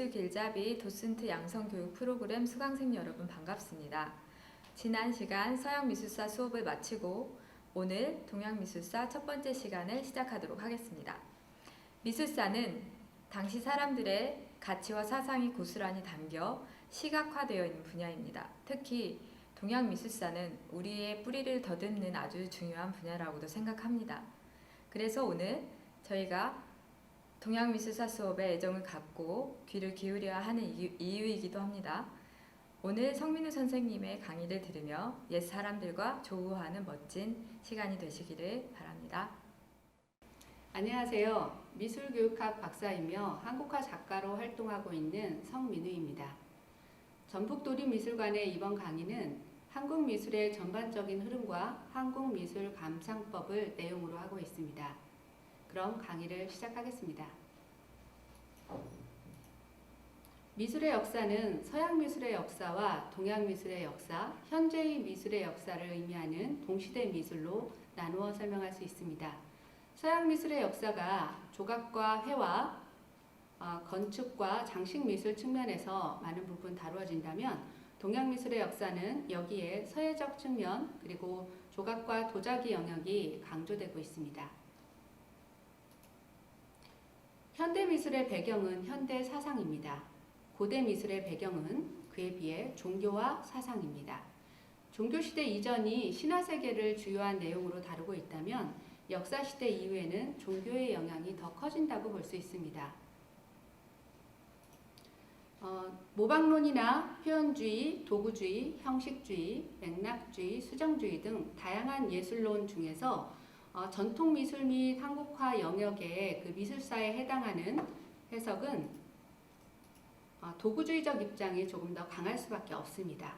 미술 길잡이 도슨트 양성 교육 프로그램 수강생 여러분 반갑습니다. 지난 시간 서양 미술사 수업을 마치고 오늘 동양 미술사 첫 번째 시간을 시작하도록 하겠습니다. 미술사는 당시 사람들의 가치와 사상이 고스란히 담겨 시각화되어 있는 분야입니다. 특히 동양 미술사는 우리의 뿌리를 더듬는 아주 중요한 분야라고도 생각합니다. 그래서 오늘 저희가 동양미술사 수업에 애정을 갖고 귀를 기울여야 하는 이유이기도 합니다. 오늘 성민우 선생님의 강의를 들으며 옛 사람들과 조우하는 멋진 시간이 되시기를 바랍니다. 안녕하세요. 미술교육학 박사이며 한국화 작가로 활동하고 있는 성민우입니다. 전북도립미술관의 이번 강의는 한국 미술의 전반적인 흐름과 한국 미술 감상법을 내용으로 하고 있습니다. 그럼 강의를 시작하겠습니다. 미술의 역사는 서양 미술의 역사와 동양 미술의 역사, 현재의 미술의 역사를 의미하는 동시대 미술로 나누어 설명할 수 있습니다. 서양 미술의 역사가 조각과 회화, 건축과 장식 미술 측면에서 많은 부분 다루어진다면 동양 미술의 역사는 여기에 서예적 측면 그리고 조각과 도자기 영역이 강조되고 있습니다. 현대 미술의 배경은 현대 사상입니다. 고대 미술의 배경은 그에 비해 종교와 사상입니다. 종교시대 이전이 신화세계를 주요한 내용으로 다루고 있다면 역사시대 이후에는 종교의 영향이 더 커진다고 볼 수 있습니다. 모방론이나 표현주의, 도구주의, 형식주의, 맥락주의, 수정주의 등 다양한 예술론 중에서 전통 미술 및 한국화 영역의 그 미술사에 해당하는 해석은 도구주의적 입장이 조금 더 강할 수밖에 없습니다.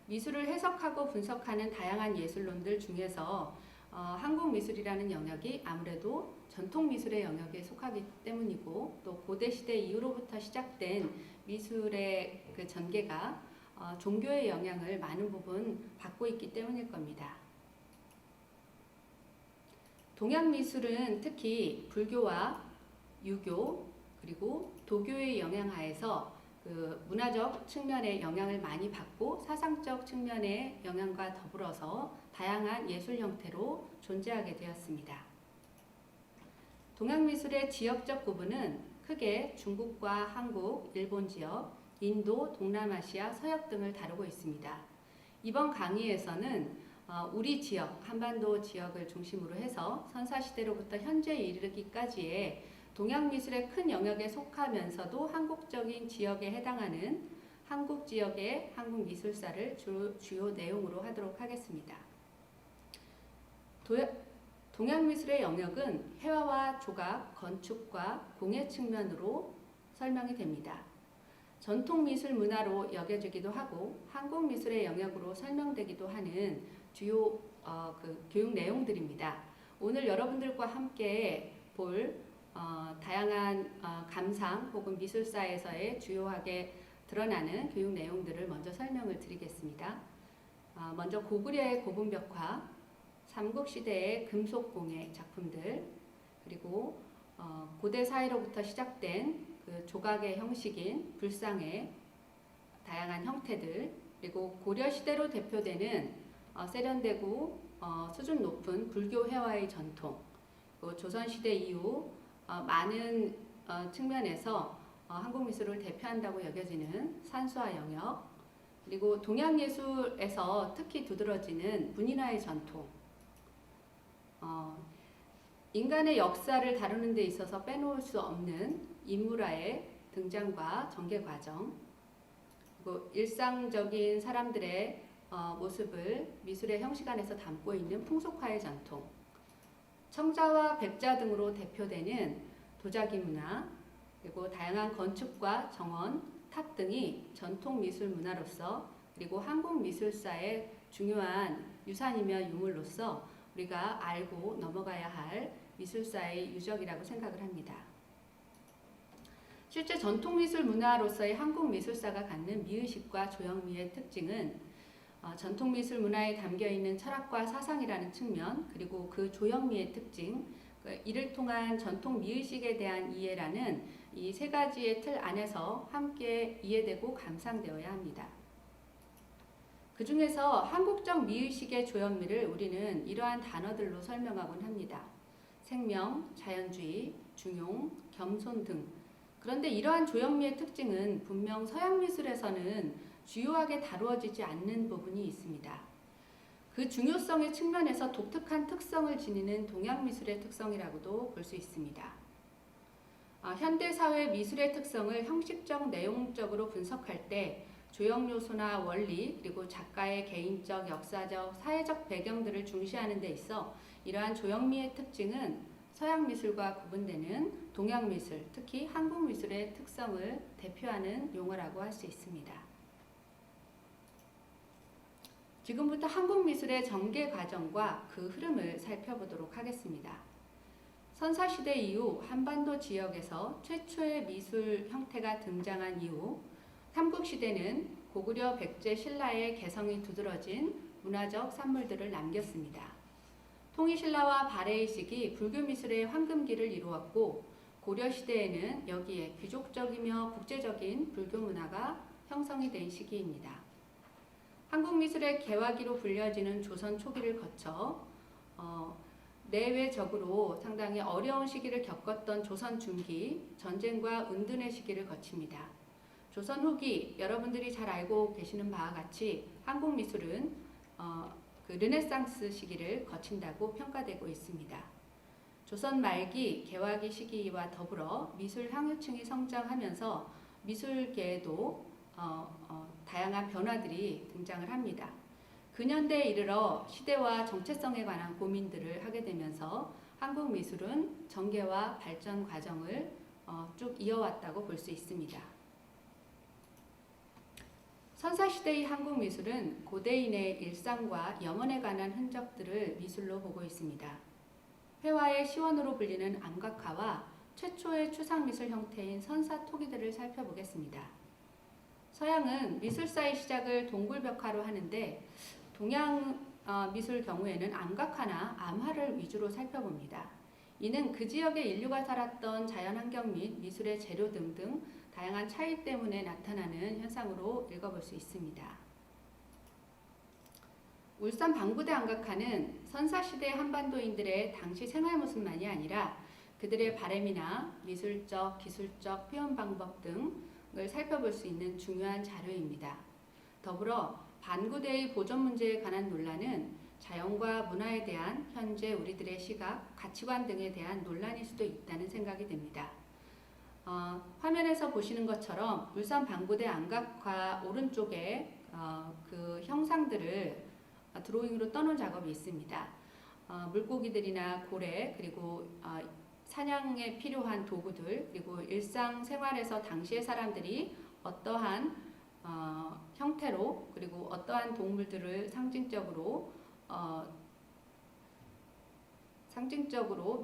미술을 해석하고 분석하는 다양한 예술론들 중에서 한국 미술이라는 영역이 아무래도 전통 미술의 영역에 속하기 때문이고 또 고대 시대 이후로부터 시작된 미술의 그 전개가 종교의 영향을 많은 부분 받고 있기 때문일 겁니다. 동양 미술은 특히 불교와 유교 그리고 도교의 영향 하에서 그 문화적 측면의 영향을 많이 받고 사상적 측면의 영향과 더불어서 다양한 예술 형태로 존재하게 되었습니다. 동양 미술의 지역적 구분은 크게 중국과 한국, 일본 지역, 인도, 동남아시아, 서역 등을 다루고 있습니다. 이번 강의에서는 우리 지역, 한반도 지역을 중심으로 해서 선사시대로부터 현재에 이르기까지의 동양 미술의 큰 영역에 속하면서도 한국적인 지역에 해당하는 한국 지역의 한국 미술사를 주요 내용으로 하도록 하겠습니다. 동양 미술의 영역은 회화와 조각, 건축과 공예 측면으로 설명이 됩니다. 전통 미술 문화로 여겨지기도 하고 한국 미술의 영역으로 설명되기도 하는 주요 교육 내용들입니다. 오늘 여러분들과 함께 볼 다양한 감상 혹은 미술사에서의 주요하게 드러나는 교육 내용들을 먼저 설명을 드리겠습니다. 먼저 고구려의 고분벽화, 삼국시대의 금속공예 작품들, 그리고 고대 사회로부터 시작된 그 조각의 형식인 불상의 다양한 형태들, 그리고 고려시대로 대표되는 세련되고 수준 높은 불교 회화의 전통, 조선시대 이후 많은 측면에서 한국 미술을 대표한다고 여겨지는 산수화 영역, 그리고 동양 예술에서 특히 두드러지는 문인화의 전통, 인간의 역사를 다루는 데 있어서 빼놓을 수 없는 인물화의 등장과 전개 과정, 그리고 일상적인 사람들의 모습을 미술의 형식 안에서 담고 있는 풍속화의 전통, 청자와 백자 등으로 대표되는 도자기 문화, 그리고 다양한 건축과 정원, 탑 등이 전통 미술 문화로서 그리고 한국 미술사의 중요한 유산이며 유물로서 우리가 알고 넘어가야 할 미술사의 유적이라고 생각을 합니다. 실제 전통 미술 문화로서의 한국 미술사가 갖는 미의식과 조형미의 특징은 전통 미술 문화에 담겨있는 철학과 사상이라는 측면, 그리고 그 조형미의 특징, 이를 통한 전통 미의식에 대한 이해라는 이 세 가지의 틀 안에서 함께 이해되고 감상되어야 합니다. 그 중에서 한국적 미의식의 조형미를 우리는 이러한 단어들로 설명하곤 합니다. 생명, 자연주의, 중용, 겸손 등. 그런데 이러한 조형미의 특징은 분명 서양 미술에서는 주요하게 다루어지지 않는 부분이 있습니다. 그 중요성의 측면에서 독특한 특성을 지니는 동양 미술의 특성이라고도 볼 수 있습니다. 현대사회 미술의 특성을 형식적, 내용적으로 분석할 때 조형 요소나 원리 그리고 작가의 개인적, 역사적, 사회적 배경들을 중시하는 데 있어 이러한 조형미의 특징은 서양 미술과 구분되는 동양 미술, 특히 한국 미술의 특성을 대표하는 용어라고 할 수 있습니다. 지금부터 한국 미술의 전개 과정과 그 흐름을 살펴보도록 하겠습니다. 선사시대 이후 한반도 지역에서 최초의 미술 형태가 등장한 이후 삼국시대는 고구려 백제 신라의 개성이 두드러진 문화적 산물들을 남겼습니다. 통일신라와 발해의식이 불교 미술의 황금기를 이루었고 고려시대에는 여기에 귀족적이며 국제적인 불교 문화가 형성이 된 시기입니다. 한국 미술의 개화기로 불려지는 조선 초기를 거쳐 내외적으로 상당히 어려운 시기를 겪었던 조선 중기, 전쟁과 은둔의 시기를 거칩니다. 조선 후기, 여러분들이 잘 알고 계시는 바와 같이 한국 미술은 그 르네상스 시기를 거친다고 평가되고 있습니다. 조선 말기 개화기 시기와 더불어 미술 향유층이 성장하면서 미술계에도 다양한 변화들이 등장을 합니다. 근현대에 이르러 시대와 정체성에 관한 고민들을 하게 되면서 한국 미술은 전개와 발전 과정을 쭉 이어왔다고 볼 수 있습니다. 선사시대의 한국 미술은 고대인의 일상과 영혼에 관한 흔적들을 미술로 보고 있습니다. 회화의 시원으로 불리는 암각화와 최초의 추상미술 형태인 선사토기들을 살펴보겠습니다. 서양은 미술사의 시작을 동굴벽화로 하는데 동양 미술 경우에는 암각화나 암화를 위주로 살펴봅니다. 이는 그 지역의 인류가 살았던 자연환경 및 미술의 재료 등등 다양한 차이 때문에 나타나는 현상으로 읽어볼 수 있습니다. 울산 방부대 암각화는 선사시대 한반도인들의 당시 생활 모습만이 아니라 그들의 바램이나 미술적, 기술적 표현 방법 등을 살펴볼 수 있는 중요한 자료입니다. 더불어 반구대의 보존 문제에 관한 논란은 자연과 문화에 대한 현재 우리들의 시각, 가치관 등에 대한 논란일 수도 있다는 생각이 듭니다. 화면에서 보시는 것처럼 울산 방구대 암각화 오른쪽에 그 형상들을 드로잉으로 떠놓은 작업이 있습니다. 물고기들이나 고래 그리고 사냥에 필요한 도구들 그리고 일상생활에서 당시의 사람들이 어떠한 형태로 그리고 어떠한 동물들을 상징적으로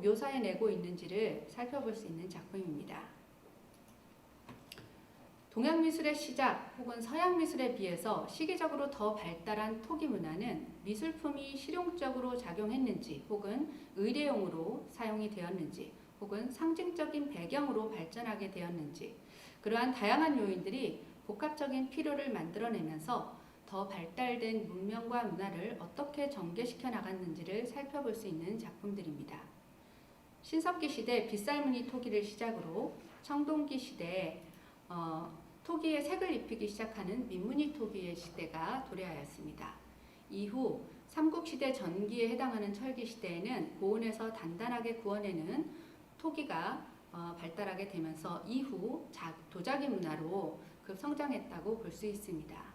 묘사해내고 있는지를 살펴볼 수 있는 작품입니다. 동양 미술의 시작 혹은 서양 미술에 비해서 시기적으로 더 발달한 토기 문화는 미술품이 실용적으로 작용했는지 혹은 의례용으로 사용이 되었는지 혹은 상징적인 배경으로 발전하게 되었는지 그러한 다양한 요인들이 복합적인 필요를 만들어내면서 더 발달된 문명과 문화를 어떻게 전개시켜 나갔는지를 살펴볼 수 있는 작품들입니다. 신석기 시대 빗살무늬 토기를 시작으로 청동기 시대 토기에 색을 입히기 시작하는 민무늬 토기의 시대가 도래하였습니다. 이후 삼국시대 전기에 해당하는 철기시대에는 고온에서 단단하게 구워내는 토기가 발달하게 되면서 이후 도자기 문화로 급성장했다고 볼 수 있습니다.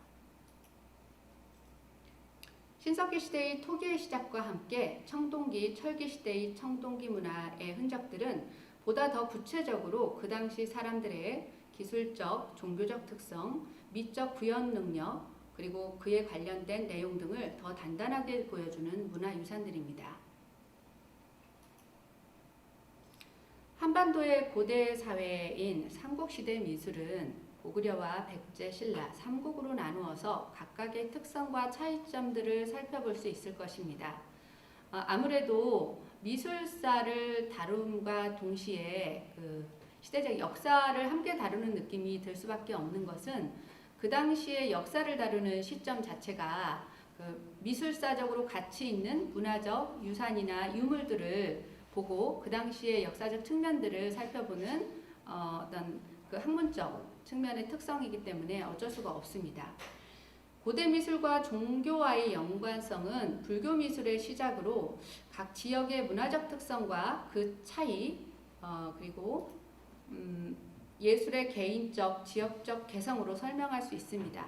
신석기 시대의 토기의 시작과 함께 청동기, 철기 시대의 청동기 문화의 흔적들은 보다 더 구체적으로 그 당시 사람들의 기술적, 종교적 특성, 미적 구현 능력, 그리고 그에 관련된 내용 등을 더 단단하게 보여주는 문화유산들입니다. 한반도의 고대 사회인 삼국시대 미술은 고구려와 백제, 신라, 삼국으로 나누어서 각각의 특성과 차이점들을 살펴볼 수 있을 것입니다. 아무래도 미술사를 다룸과 동시에 시대적 역사를 함께 다루는 느낌이 들 수밖에 없는 것은 그 당시의 역사를 다루는 시점 자체가 그 미술사적으로 가치 있는 문화적 유산이나 유물들을 보고 그 당시의 역사적 측면들을 살펴보는 어떤 그 학문적 측면의 특성이기 때문에 어쩔 수가 없습니다. 고대 미술과 종교와의 연관성은 불교 미술의 시작으로 각 지역의 문화적 특성과 그 차이 그리고 예술의 개인적, 지역적 개성으로 설명할 수 있습니다.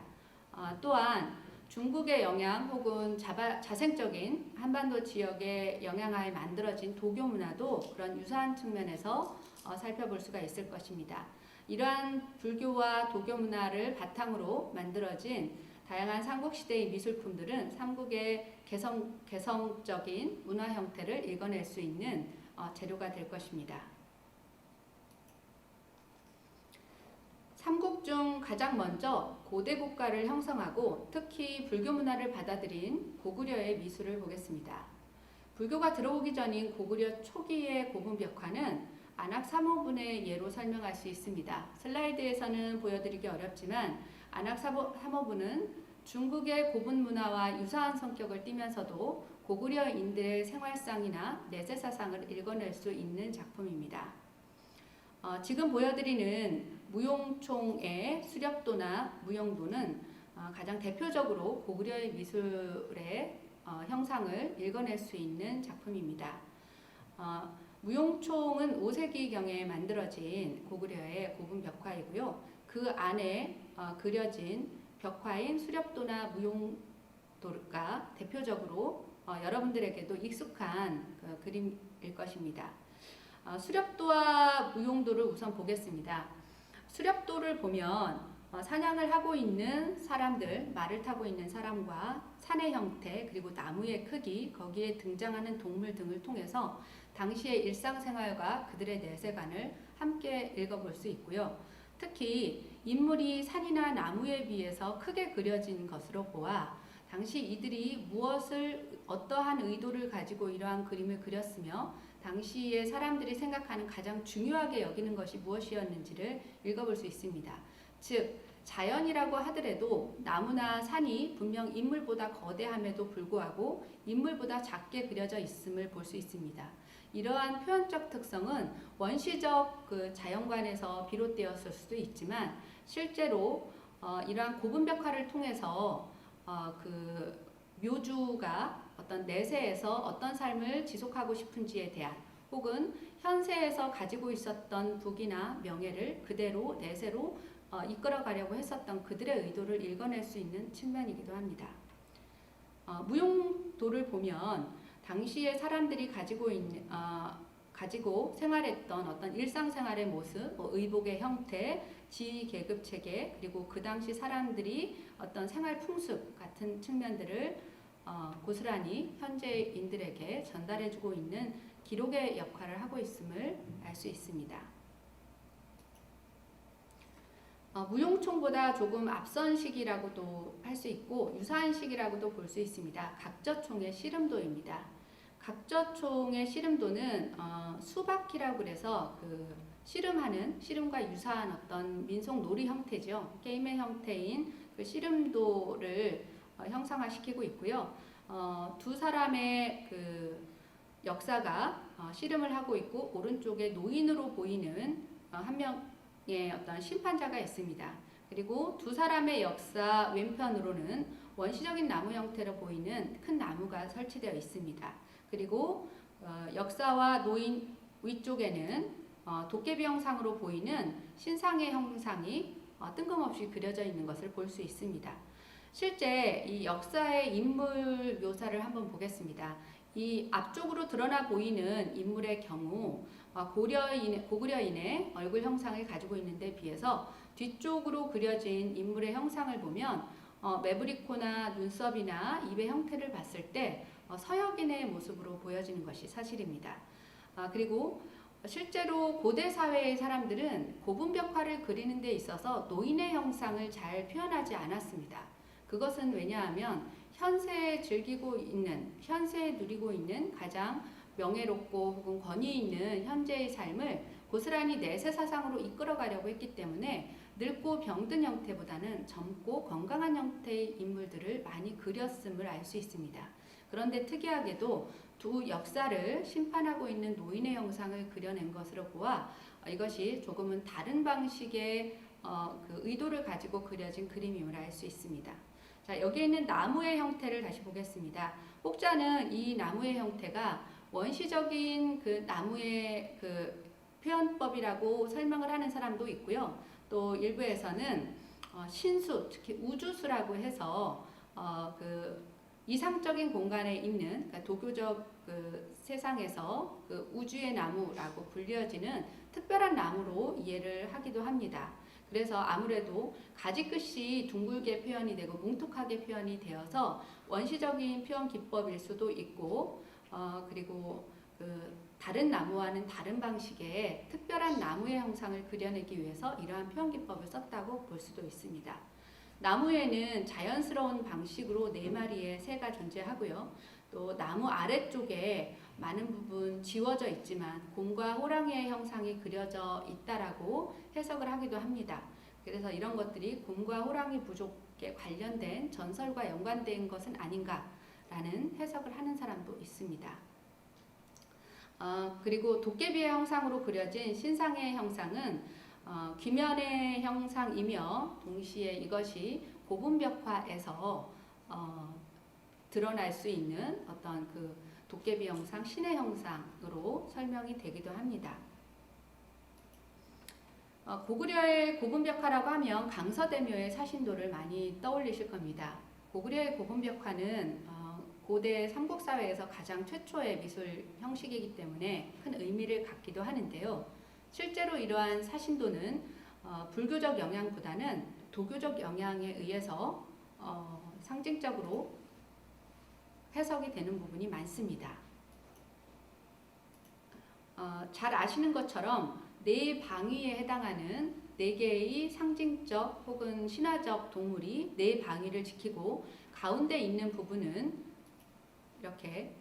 또한 중국의 영향 혹은 자생적인 한반도 지역의 영향하에 만들어진 도교 문화도 그런 유사한 측면에서 살펴볼 수가 있을 것입니다. 이러한 불교와 도교 문화를 바탕으로 만들어진 다양한 삼국시대의 미술품들은 삼국의 개성적인 문화 형태를 읽어낼 수 있는 재료가 될 것입니다. 삼국 중 가장 먼저 고대 국가를 형성하고 특히 불교 문화를 받아들인 고구려의 미술을 보겠습니다. 불교가 들어오기 전인 고구려 초기의 고분 벽화는 안악 삼호분의 예로 설명할 수 있습니다. 슬라이드에서는 보여드리기 어렵지만 안악 삼호분은 중국의 고분 문화와 유사한 성격을 띠면서도 고구려인들의 생활상이나 내세사상을 읽어낼 수 있는 작품입니다. 지금 보여드리는 무용총의 수렵도나 무용도는 가장 대표적으로 고구려의 미술의 형상을 읽어낼 수 있는 작품입니다. 무용총은 5세기경에 만들어진 고구려의 고분 벽화이고요. 그 안에 그려진 벽화인 수렵도나 무용도가 대표적으로 여러분들에게도 익숙한 그림일 것입니다. 수렵도와 무용도를 우선 보겠습니다. 수렵도를 보면 사냥을 하고 있는 사람들, 말을 타고 있는 사람과 산의 형태, 그리고 나무의 크기, 거기에 등장하는 동물 등을 통해서 당시의 일상생활과 그들의 내세관을 함께 읽어볼 수 있고요. 특히 인물이 산이나 나무에 비해서 크게 그려진 것으로 보아 당시 이들이 어떠한 의도를 가지고 이러한 그림을 그렸으며 당시의 사람들이 생각하는 가장 중요하게 여기는 것이 무엇이었는지를 읽어볼 수 있습니다. 즉 자연이라고 하더라도 나무나 산이 분명 인물보다 거대함에도 불구하고 인물보다 작게 그려져 있음을 볼 수 있습니다. 이러한 표현적 특성은 원시적 그 자연관에서 비롯되었을 수도 있지만 실제로 이러한 고분 벽화를 통해서 그 묘주가 어떤 내세에서 어떤 삶을 지속하고 싶은지에 대한 혹은 현세에서 가지고 있었던 부귀나 명예를 그대로 내세로 이끌어가려고 했었던 그들의 의도를 읽어낼 수 있는 측면이기도 합니다. 무용도를 보면 당시의 사람들이 가지고 생활했던 어떤 일상생활의 모습, 의복의 형태, 지위 계급 체계, 그리고 그 당시 사람들이 어떤 생활 풍습 같은 측면들을 고스란히 현재인들에게 전달해주고 있는 기록의 역할을 하고 있음을 알 수 있습니다. 무용총보다 조금 앞선 시기라고도 할 수 있고 유사한 시기라고도 볼 수 있습니다. 각저총의 씨름도입니다. 각저총의 씨름도는 수바퀴라고 그래서 그 씨름과 유사한 어떤 민속 놀이 형태죠. 게임의 형태인 그 씨름도를 형상화시키고 있고요. 두 사람의 그 역사가 씨름을 하고 있고 오른쪽에 노인으로 보이는 한 명의 어떤 심판자가 있습니다. 그리고 두 사람의 역사 왼편으로는 원시적인 나무 형태로 보이는 큰 나무가 설치되어 있습니다. 그리고 역사와 노인 위쪽에는 도깨비 형상으로 보이는 신상의 형상이 뜬금없이 그려져 있는 것을 볼 수 있습니다. 실제 이 역사의 인물 묘사를 한번 보겠습니다. 이 앞쪽으로 드러나 보이는 인물의 경우 고구려인의 얼굴 형상을 가지고 있는데 비해서 뒤쪽으로 그려진 인물의 형상을 보면 매부리코나 눈썹이나 입의 형태를 봤을 때 서역인의 모습으로 보여지는 것이 사실입니다. 그리고 실제로 고대 사회의 사람들은 고분 벽화를 그리는 데 있어서 노인의 형상을 잘 표현하지 않았습니다. 그것은 왜냐하면 현세에 누리고 있는 가장 명예롭고 혹은 권위 있는 현재의 삶을 고스란히 내세 사상으로 이끌어가려고 했기 때문에 늙고 병든 형태보다는 젊고 건강한 형태의 인물들을 많이 그렸음을 알 수 있습니다. 그런데 특이하게도 두 역사를 심판하고 있는 노인의 형상을 그려낸 것으로 보아 이것이 조금은 다른 방식의 그 의도를 가지고 그려진 그림임을 알 수 있습니다. 자, 여기에 있는 나무의 형태를 다시 보겠습니다. 혹자는 이 나무의 형태가 원시적인 그 나무의 그 표현법이라고 설명을 하는 사람도 있고요. 또 일부에서는 신수, 특히 우주수라고 해서 그 이상적인 공간에 있는, 그러니까 도교적 그 세상에서 그 우주의 나무라고 불려지는 특별한 나무로 이해를 하기도 합니다. 그래서 아무래도 가지 끝이 둥글게 표현이 되고 뭉툭하게 표현이 되어서 원시적인 표현 기법일 수도 있고, 그리고 그 다른 나무와는 다른 방식의 특별한 나무의 형상을 그려내기 위해서 이러한 표현 기법을 썼다고 볼 수도 있습니다. 나무에는 자연스러운 방식으로 4마리의 새가 존재하고요. 또 나무 아래쪽에 많은 부분 지워져 있지만 곰과 호랑이의 형상이 그려져 있다라고 해석을 하기도 합니다. 그래서 이런 것들이 곰과 호랑이 부족에 관련된 전설과 연관된 것은 아닌가라는 해석을 하는 사람도 있습니다. 그리고 도깨비의 형상으로 그려진 신상의 형상은 귀면의 형상이며 동시에 이것이 고분벽화에서 드러날 수 있는 어떤 그 도깨비 형상, 신의 형상으로 설명이 되기도 합니다. 고구려의 고분벽화라고 하면 강서대묘의 사신도를 많이 떠올리실 겁니다. 고구려의 고분벽화는 고대 삼국사회에서 가장 최초의 미술 형식이기 때문에 큰 의미를 갖기도 하는데요. 실제로 이러한 사신도는 불교적 영향보다는 도교적 영향에 의해서 상징적으로 해석이 되는 부분이 많습니다. 잘 아시는 것처럼 네 방위에 해당하는 4개의 상징적 혹은 신화적 동물이 네 방위를 지키고 가운데 있는 부분은 이렇게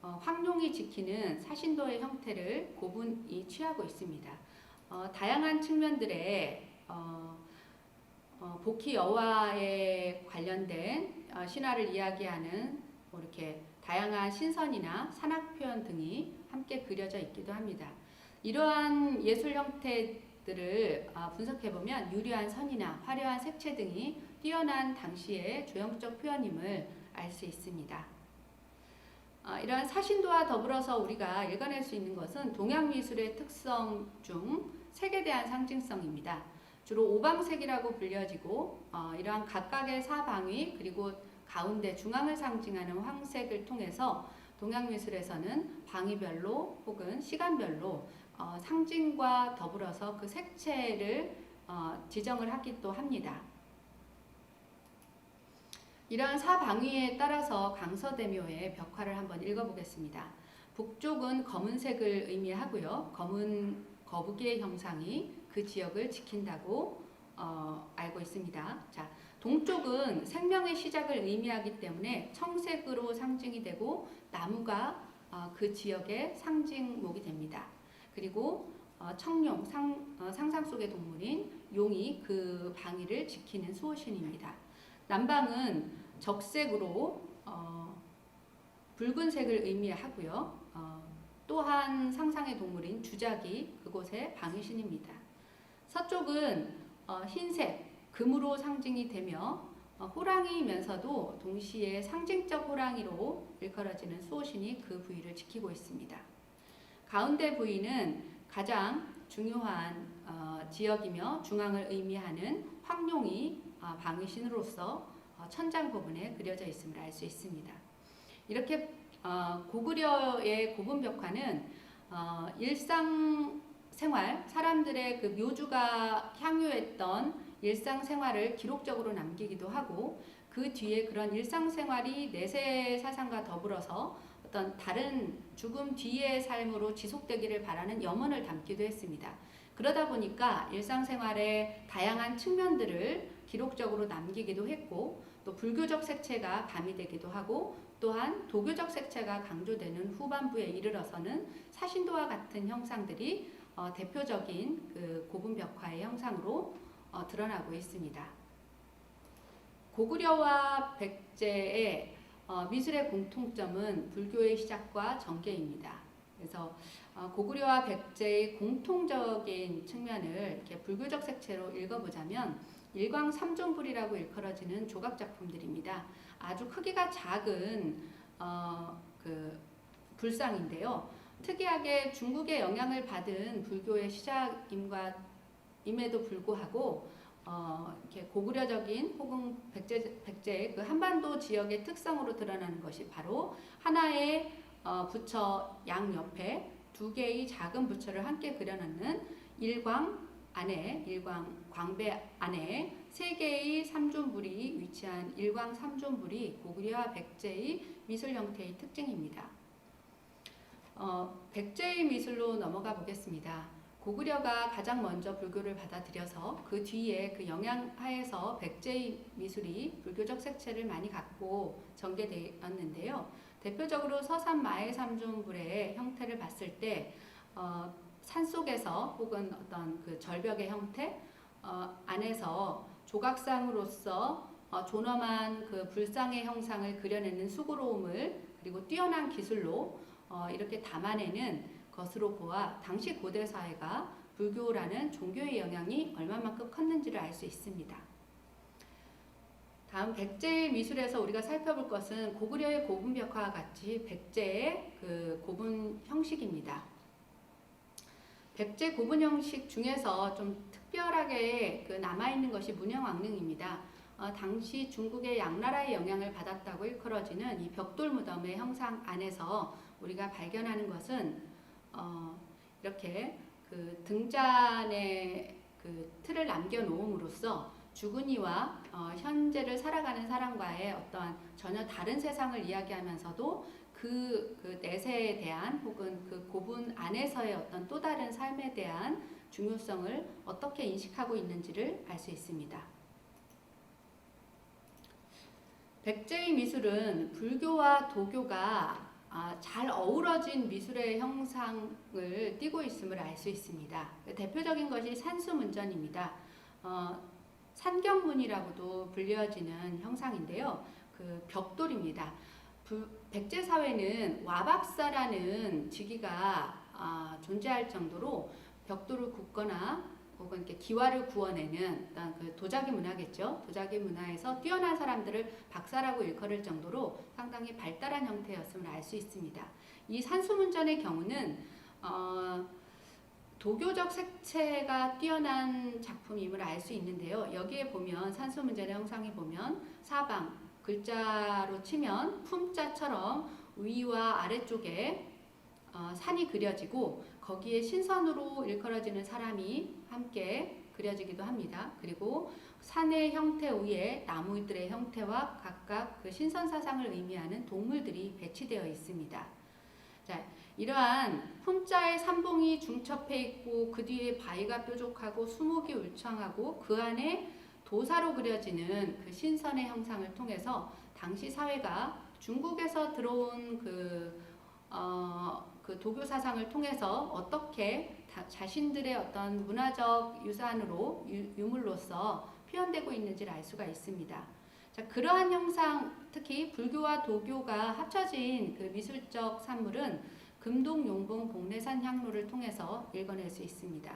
황룡이 지키는 사신도의 형태를 고분이 취하고 있습니다. 다양한 측면들의 복희 여화에 관련된 신화를 이야기하는 이렇게 다양한 신선이나 산악 표현 등이 함께 그려져 있기도 합니다. 이러한 예술 형태들을 분석해보면 유려한 선이나 화려한 색채 등이 뛰어난 당시의 조형적 표현임을 알 수 있습니다. 이러한 사신도와 더불어서 우리가 읽어낼 수 있는 것은 동양미술의 특성 중 색에 대한 상징성입니다. 주로 오방색이라고 불려지고 이러한 각각의 사방위 그리고 가운데 중앙을 상징하는 황색을 통해서 동양미술에서는 방위별로 혹은 시간별로 상징과 더불어서 그 색채를 지정을 하기도 합니다. 이러한 사방위에 따라서 강서대묘의 벽화를 한번 읽어보겠습니다. 북쪽은 검은색을 의미하고요. 검은 거북이의 형상이 그 지역을 지킨다고 알고 있습니다. 자, 동쪽은 생명의 시작을 의미하기 때문에 청색으로 상징이 되고 나무가 그 지역의 상징목이 됩니다. 그리고 청룡, 상상 속의 동물인 용이 그 방위를 지키는 수호신입니다. 남방은 적색으로 붉은색을 의미하고요. 또한 상상의 동물인 주작이 그곳의 방위신입니다. 서쪽은 흰색, 금으로 상징이 되며 호랑이이면서도 동시에 상징적 호랑이로 일컬어지는 수호신이 그 부위를 지키고 있습니다. 가운데 부위는 가장 중요한 지역이며 중앙을 의미하는 황룡이 방위신으로서 천장 부분에 그려져 있음을 알 수 있습니다. 이렇게 고구려의 고분벽화는 일상생활, 사람들의 그 묘주가 향유했던 일상생활을 기록적으로 남기기도 하고 그 뒤에 그런 일상생활이 내세 사상과 더불어서 어떤 다른 죽음 뒤의 삶으로 지속되기를 바라는 염원을 담기도 했습니다. 그러다 보니까 일상생활의 다양한 측면들을 기록적으로 남기기도 했고 또 불교적 색채가 가미되기도 하고 또한 도교적 색채가 강조되는 후반부에 이르러서는 사신도와 같은 형상들이 대표적인 그 고분벽화의 형상으로 드러나고 있습니다. 고구려와 백제의 미술의 공통점은 불교의 시작과 전개입니다. 그래서 고구려와 백제의 공통적인 측면을 이렇게 불교적 색채로 읽어보자면 일광삼존불이라고 일컬어지는 조각 작품들입니다. 아주 크기가 작은 그 불상인데요. 특이하게 중국의 영향을 받은 불교의 시작임에도 불구하고 이렇게 고구려적인 혹은 백제의 그 한반도 지역의 특성으로 드러나는 것이 바로 하나의 부처 양 옆에 두 개의 작은 부처를 함께 그려놓는 일광 광배 안에 세 개의 삼존불이 위치한 일광 삼존불이 고구려와 백제의 미술 형태의 특징입니다. 백제의 미술로 넘어가 보겠습니다. 고구려가 가장 먼저 불교를 받아들여서 그 뒤에 그 영향 하에서 백제의 미술이 불교적 색채를 많이 갖고 전개되었는데요. 대표적으로 서산 마해삼존불의 형태를 봤을 때 산속에서 혹은 어떤 그 절벽의 형태 안에서 조각상으로서 존엄한 그 불상의 형상을 그려내는 수고로움을 그리고 뛰어난 기술로 이렇게 담아내는 것으로 보아 당시 고대 사회가 불교라는 종교의 영향이 얼마만큼 컸는지를 알 수 있습니다. 다음 백제의 미술에서 우리가 살펴볼 것은 고구려의 고분벽화와 같이 백제의 그 고분 형식입니다. 백제 고분 형식 중에서 좀 특별하게 그 남아있는 것이 문형왕릉입니다. 당시 중국의 양나라의 영향을 받았다고 일컬어지는 이 벽돌 무덤의 형상 안에서 우리가 발견하는 것은 이렇게 그 등잔에 그 틀을 남겨놓음으로써 죽은 이와 현재를 살아가는 사람과의 어떤 전혀 다른 세상을 이야기하면서도 그 내세에 대한 혹은 그 고분 안에서의 어떤 또 다른 삶에 대한 중요성을 어떻게 인식하고 있는지를 알 수 있습니다. 백제의 미술은 불교와 도교가 잘 어우러진 미술의 형상을 띠고 있음을 알 수 있습니다. 대표적인 것이 산수문전입니다. 산경문이라고도 불려지는 형상인데요. 그 벽돌입니다. 백제 사회는 와박사라는 직위가 존재할 정도로 벽돌을 굽거나 혹은 이렇게 기와를 구워내는 어떤 그 도자기 문화겠죠. 도자기 문화에서 뛰어난 사람들을 박사라고 일컬을 정도로 상당히 발달한 형태였음을 알 수 있습니다. 이 산수문전의 경우는 도교적 색채가 뛰어난 작품임을 알 수 있는데요. 여기에 보면 산수문전의 형상에 보면 사방 글자로 치면 품자처럼 위와 아래쪽에 산이 그려지고 거기에 신선으로 일컬어지는 사람이 함께 그려지기도 합니다. 그리고 산의 형태 위에 나무들의 형태와 각각 그 신선 사상을 의미하는 동물들이 배치되어 있습니다. 자, 이러한 품자의 삼봉이 중첩해 있고 그 뒤에 바위가 뾰족하고 수목이 울창하고 그 안에 도사로 그려지는 그 신선의 형상을 통해서 당시 사회가 중국에서 들어온 그 도교 사상을 통해서 어떻게 자신들의 어떤 문화적 유산으로 유물로서 표현되고 있는지를 알 수가 있습니다. 자, 그러한 형상, 특히 불교와 도교가 합쳐진 그 미술적 산물은 금동, 용봉, 복례산 향로를 통해서 읽어낼 수 있습니다.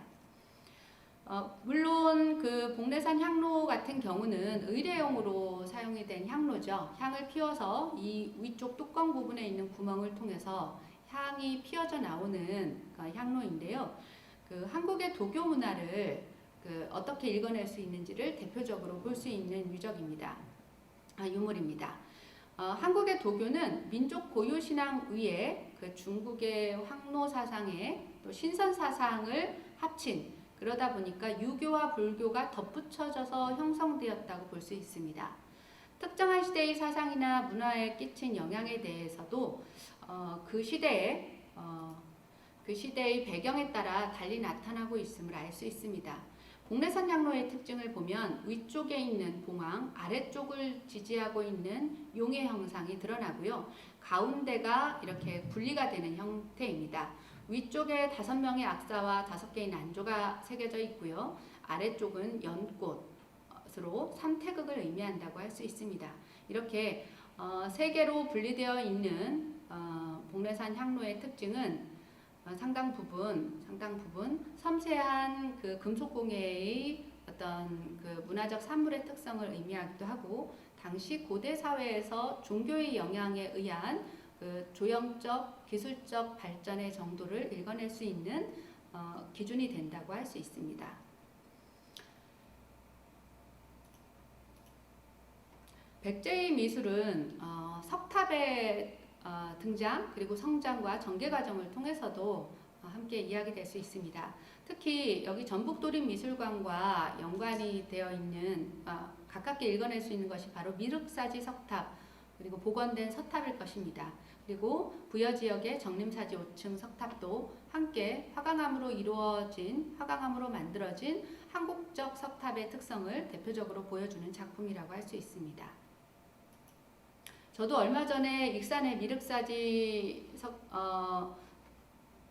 물론 그 복례산 향로 같은 경우는 의례용으로 사용이 된 향로죠. 향을 피워서 이 위쪽 뚜껑 부분에 있는 구멍을 통해서 향이 피어져 나오는 향로인데요. 그 한국의 도교 문화를 어떻게 읽어낼 수 있는지를 대표적으로 볼 수 있는 유물입니다. 한국의 도교는 민족 고유 신앙 위에 그 중국의 황로 사상에 또 신선 사상을 합친, 그러다 보니까 유교와 불교가 덧붙여져서 형성되었다고 볼 수 있습니다. 특정한 시대의 사상이나 문화에 끼친 영향에 대해서도 그 시대의 배경에 따라 달리 나타나고 있음을 알 수 있습니다. 복례산 향로의 특징을 보면 위쪽에 있는 봉황, 아래쪽을 지지하고 있는 용의 형상이 드러나고요. 가운데가 이렇게 분리가 되는 형태입니다. 위쪽에 5명의 악사와 5개의 난조가 새겨져 있고요. 아래쪽은 연꽃으로 삼태극을 의미한다고 할 수 있습니다. 이렇게 3개로 분리되어 있는 복례산 향로의 특징은 상당 부분 섬세한 그 금속공예의 어떤 그 문화적 산물의 특성을 의미하기도 하고, 당시 고대 사회에서 종교의 영향에 의한 그 조형적, 기술적 발전의 정도를 읽어낼 수 있는 기준이 된다고 할 수 있습니다. 백제의 미술은 석탑의 등장 그리고 성장과 전개 과정을 통해서도 함께 이야기될 수 있습니다. 특히 여기 전북도립미술관과 연관이 되어 있는 가깝게 읽어낼 수 있는 것이 바로 미륵사지 석탑 그리고 복원된 서탑일 것입니다. 그리고 부여 지역의 정림사지 5층 석탑도 함께 화강암으로 만들어진 한국적 석탑의 특성을 대표적으로 보여주는 작품이라고 할 수 있습니다. 저도 얼마 전에 익산의 미륵사지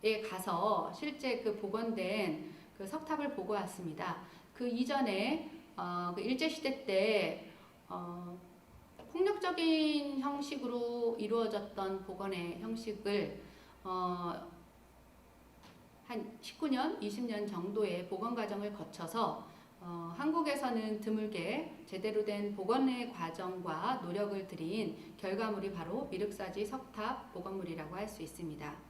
에 가서 실제 그 복원된 그 석탑을 보고 왔습니다. 그 이전에 그 일제시대 때 폭력적인 형식으로 이루어졌던 복원의 형식을 한 19년, 20년 정도의 복원 과정을 거쳐서 한국에서는 드물게 제대로 된 복원의 과정과 노력을 들인 결과물이 바로 미륵사지 석탑 복원물이라고 할 수 있습니다.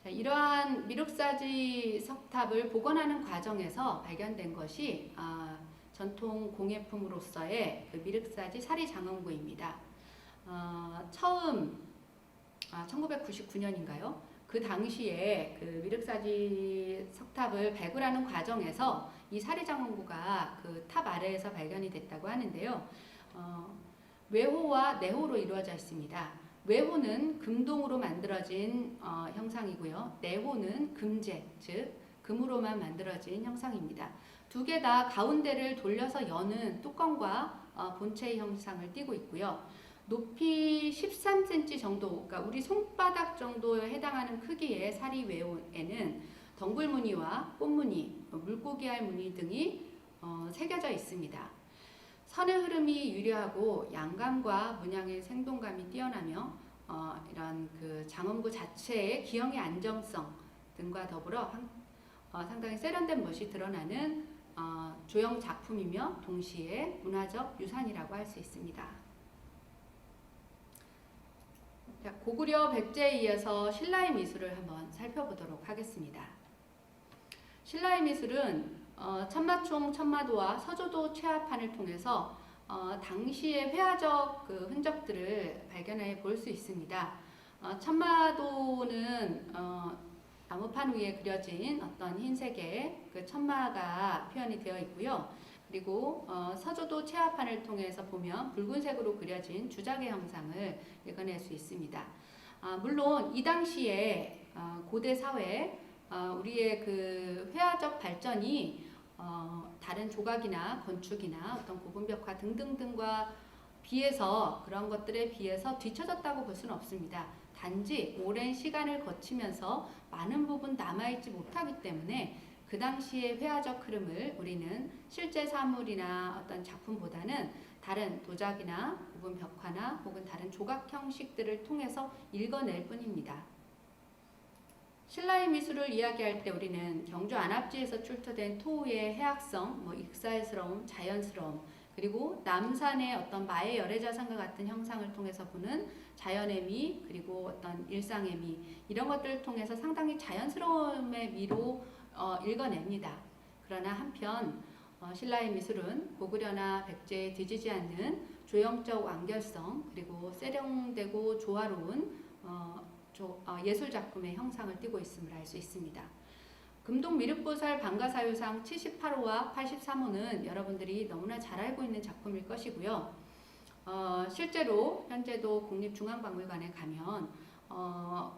자, 이러한 미륵사지 석탑을 복원하는 과정에서 발견된 것이 전통 공예품으로서의 그 미륵사지 사리장엄구입니다. 처음 1999년인가요? 그 당시에 그 미륵사지 석탑을 발굴하는 과정에서 이 사리장엄구가 그 탑 아래에서 발견이 됐다고 하는데요. 외호와 내호로 이루어져 있습니다. 외호는 금동으로 만들어진 형상이고요. 내호는 금재, 즉 금으로만 만들어진 형상입니다. 두 개 다 가운데를 돌려서 여는 뚜껑과 본체의 형상을 띠고 있고요. 높이 13cm 정도, 그러니까 우리 손바닥 정도에 해당하는 크기의 사리 외호에는 덩굴 무늬와 꽃무늬, 물고기알 무늬 등이 새겨져 있습니다. 선의 흐름이 유려하고 양감과 문양의 생동감이 뛰어나며 이런 그 장엄구 자체의 기형의 안정성 등과 더불어 상당히 세련된 멋이 드러나는 조형 작품이며 동시에 문화적 유산이라고 할 수 있습니다. 자, 고구려 백제에 이어서 신라의 미술을 한번 살펴보도록 하겠습니다. 신라의 미술은 천마총, 천마도와 서조도 최화판을 통해서 당시의 회화적 그 흔적들을 발견해 볼 수 있습니다. 천마도는 나무판 위에 그려진 어떤 흰색의 그 천마가 표현이 되어 있고요. 그리고 서조도 최화판을 통해서 보면 붉은색으로 그려진 주작의 형상을 읽어낼 수 있습니다. 물론 이 당시에 고대 사회 우리의 그 회화적 발전이 다른 조각이나 건축이나 어떤 고분벽화 등등등과 비해서 그런 것들에 비해서 뒤처졌다고 볼 수는 없습니다. 단지 오랜 시간을 거치면서 많은 부분 남아있지 못하기 때문에 그 당시의 회화적 흐름을 우리는 실제 사물이나 어떤 작품보다는 다른 도자기나 고분벽화나 혹은 다른 조각 형식들을 통해서 읽어낼 뿐입니다. 신라의 미술을 이야기할 때 우리는 경주 안압지에서 출토된 토우의 해악성, 익살스러움, 자연스러움, 그리고 남산의 어떤 마의 열애자산과 같은 형상을 통해서 보는 자연의 미, 그리고 어떤 일상의 미, 이런 것들을 통해서 상당히 자연스러움의 미로 읽어냅니다. 그러나 한편 신라의 미술은 고구려나 백제에 뒤지지 않는 조형적 완결성, 그리고 세련되고 조화로운 예술 작품의 형상을 띠고 있음을 알 수 있습니다. 금동 미륵보살 방가사유상 78호와 83호는 여러분들이 너무나 잘 알고 있는 작품일 것이고요. 실제로 현재도 국립중앙박물관에 가면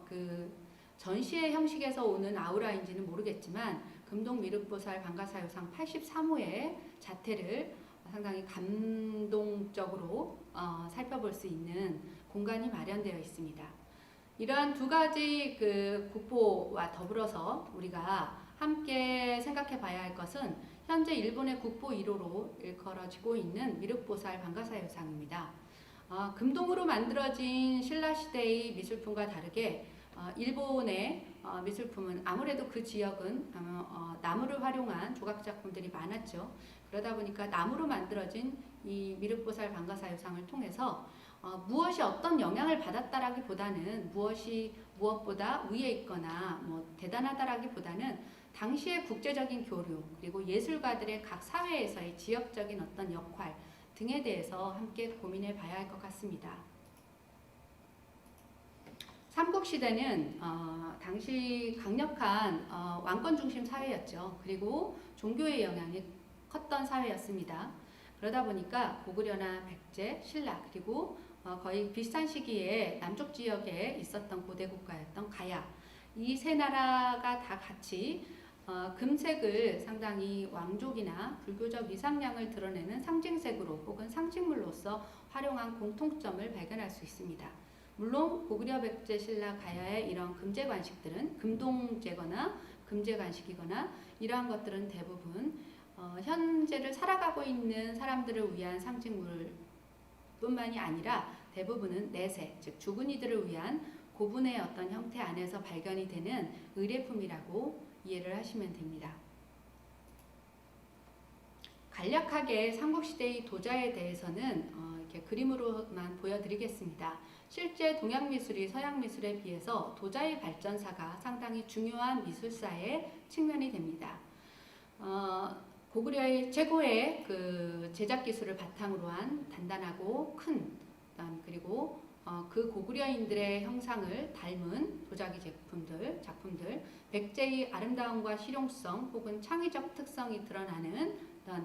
그 전시의 형식에서 오는 아우라인지는 모르겠지만 금동 미륵보살 방가사유상 83호의 자태를 상당히 감동적으로 살펴볼 수 있는 공간이 마련되어 있습니다. 이러한 두 가지 그 국보와 더불어서 우리가 함께 생각해 봐야 할 것은 현재 일본의 국보 1호로 일컬어지고 있는 미륵보살 방가사유상입니다. 금동으로 만들어진 신라시대의 미술품과 다르게 일본의 미술품은 아무래도 그 지역은 나무를 활용한 조각작품들이 많았죠. 그러다 보니까 나무로 만들어진 이 미륵보살 방가사유상을 통해서 무엇이 어떤 영향을 받았다라기보다는 무엇이 무엇보다 위에 있거나 뭐 대단하다라기보다는 당시의 국제적인 교류 그리고 예술가들의 각 사회에서의 지역적인 어떤 역할 등에 대해서 함께 고민해 봐야 할 것 같습니다. 삼국시대는 당시 강력한 왕권 중심 사회였죠. 그리고 종교의 영향이 컸던 사회였습니다. 그러다 보니까 고구려나 백제, 신라 그리고 거의 비슷한 시기에 남쪽 지역에 있었던 고대 국가였던 가야 이 세 나라가 다 같이 금색을 상당히 왕족이나 불교적 이상량을 드러내는 상징색으로 혹은 상징물로서 활용한 공통점을 발견할 수 있습니다. 물론 고구려, 백제, 신라, 가야의 이런 금제 관식들은 금동제거나 금제 관식이거나 이러한 것들은 대부분 현재를 살아가고 있는 사람들을 위한 상징물 뿐만이 아니라 대부분은 내세, 즉 죽은 이들을 위한 고분의 어떤 형태 안에서 발견이 되는 의례품이라고 이해를 하시면 됩니다. 간략하게 삼국시대의 도자에 대해서는 이렇게 그림으로만 보여드리겠습니다. 실제 동양미술이 서양미술에 비해서 도자의 발전사가 상당히 중요한 미술사의 측면이 됩니다. 고구려의 최고의 그 제작 기술을 바탕으로 한 단단하고 큰 그리고 그 고구려인들의 형상을 닮은 도자기 작품들, 백제의 아름다움과 실용성 혹은 창의적 특성이 드러나는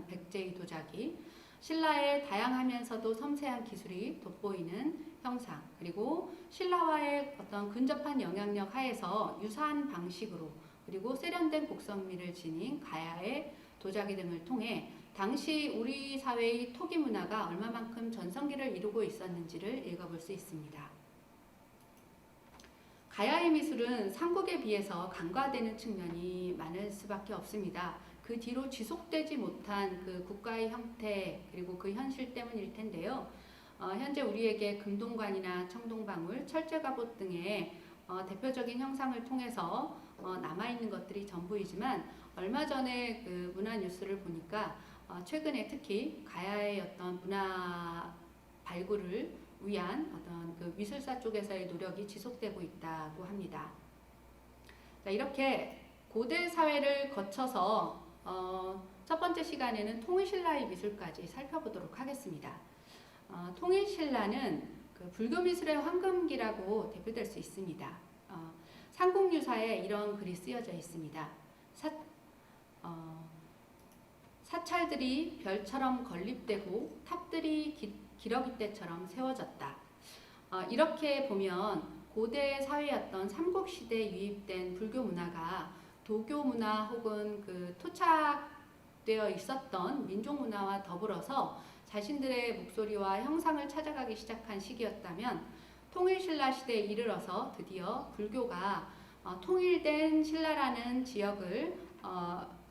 백제의 도자기, 신라의 다양하면서도 섬세한 기술이 돋보이는 형상, 그리고 신라와의 어떤 근접한 영향력 하에서 유사한 방식으로 그리고 세련된 곡선미를 지닌 가야의 도자기 등을 통해 당시 우리 사회의 토기 문화가 얼마만큼 전성기를 이루고 있었는지를 읽어볼 수 있습니다. 가야의 미술은 삼국에 비해서 간과되는 측면이 많을 수밖에 없습니다. 그 뒤로 지속되지 못한 그 국가의 형태 그리고 그 현실 때문일 텐데요. 현재 우리에게 금동관이나 청동방울, 철제갑옷 등의 대표적인 형상을 통해서 남아있는 것들이 전부이지만 얼마 전에 그 문화 뉴스를 보니까 최근에 특히 가야의 어떤 문화 발굴을 위한 어떤 그 미술사 쪽에서의 노력이 지속되고 있다고 합니다. 자, 이렇게 고대 사회를 거쳐서 첫 번째 시간에는 통일신라의 미술까지 살펴보도록 하겠습니다. 통일신라는 그 불교 미술의 황금기라고 대표될 수 있습니다. 삼국유사에 이런 글이 쓰여져 있습니다. 사찰들이 별처럼 건립되고 탑들이 기러기 때처럼 세워졌다. 이렇게 보면 고대 사회였던 삼국시대에 유입된 불교 문화가 도교 문화 혹은 그 토착되어 있었던 민족 문화와 더불어서 자신들의 목소리와 형상을 찾아가기 시작한 시기였다면 통일신라 시대에 이르러서 드디어 불교가 통일된 신라라는 지역을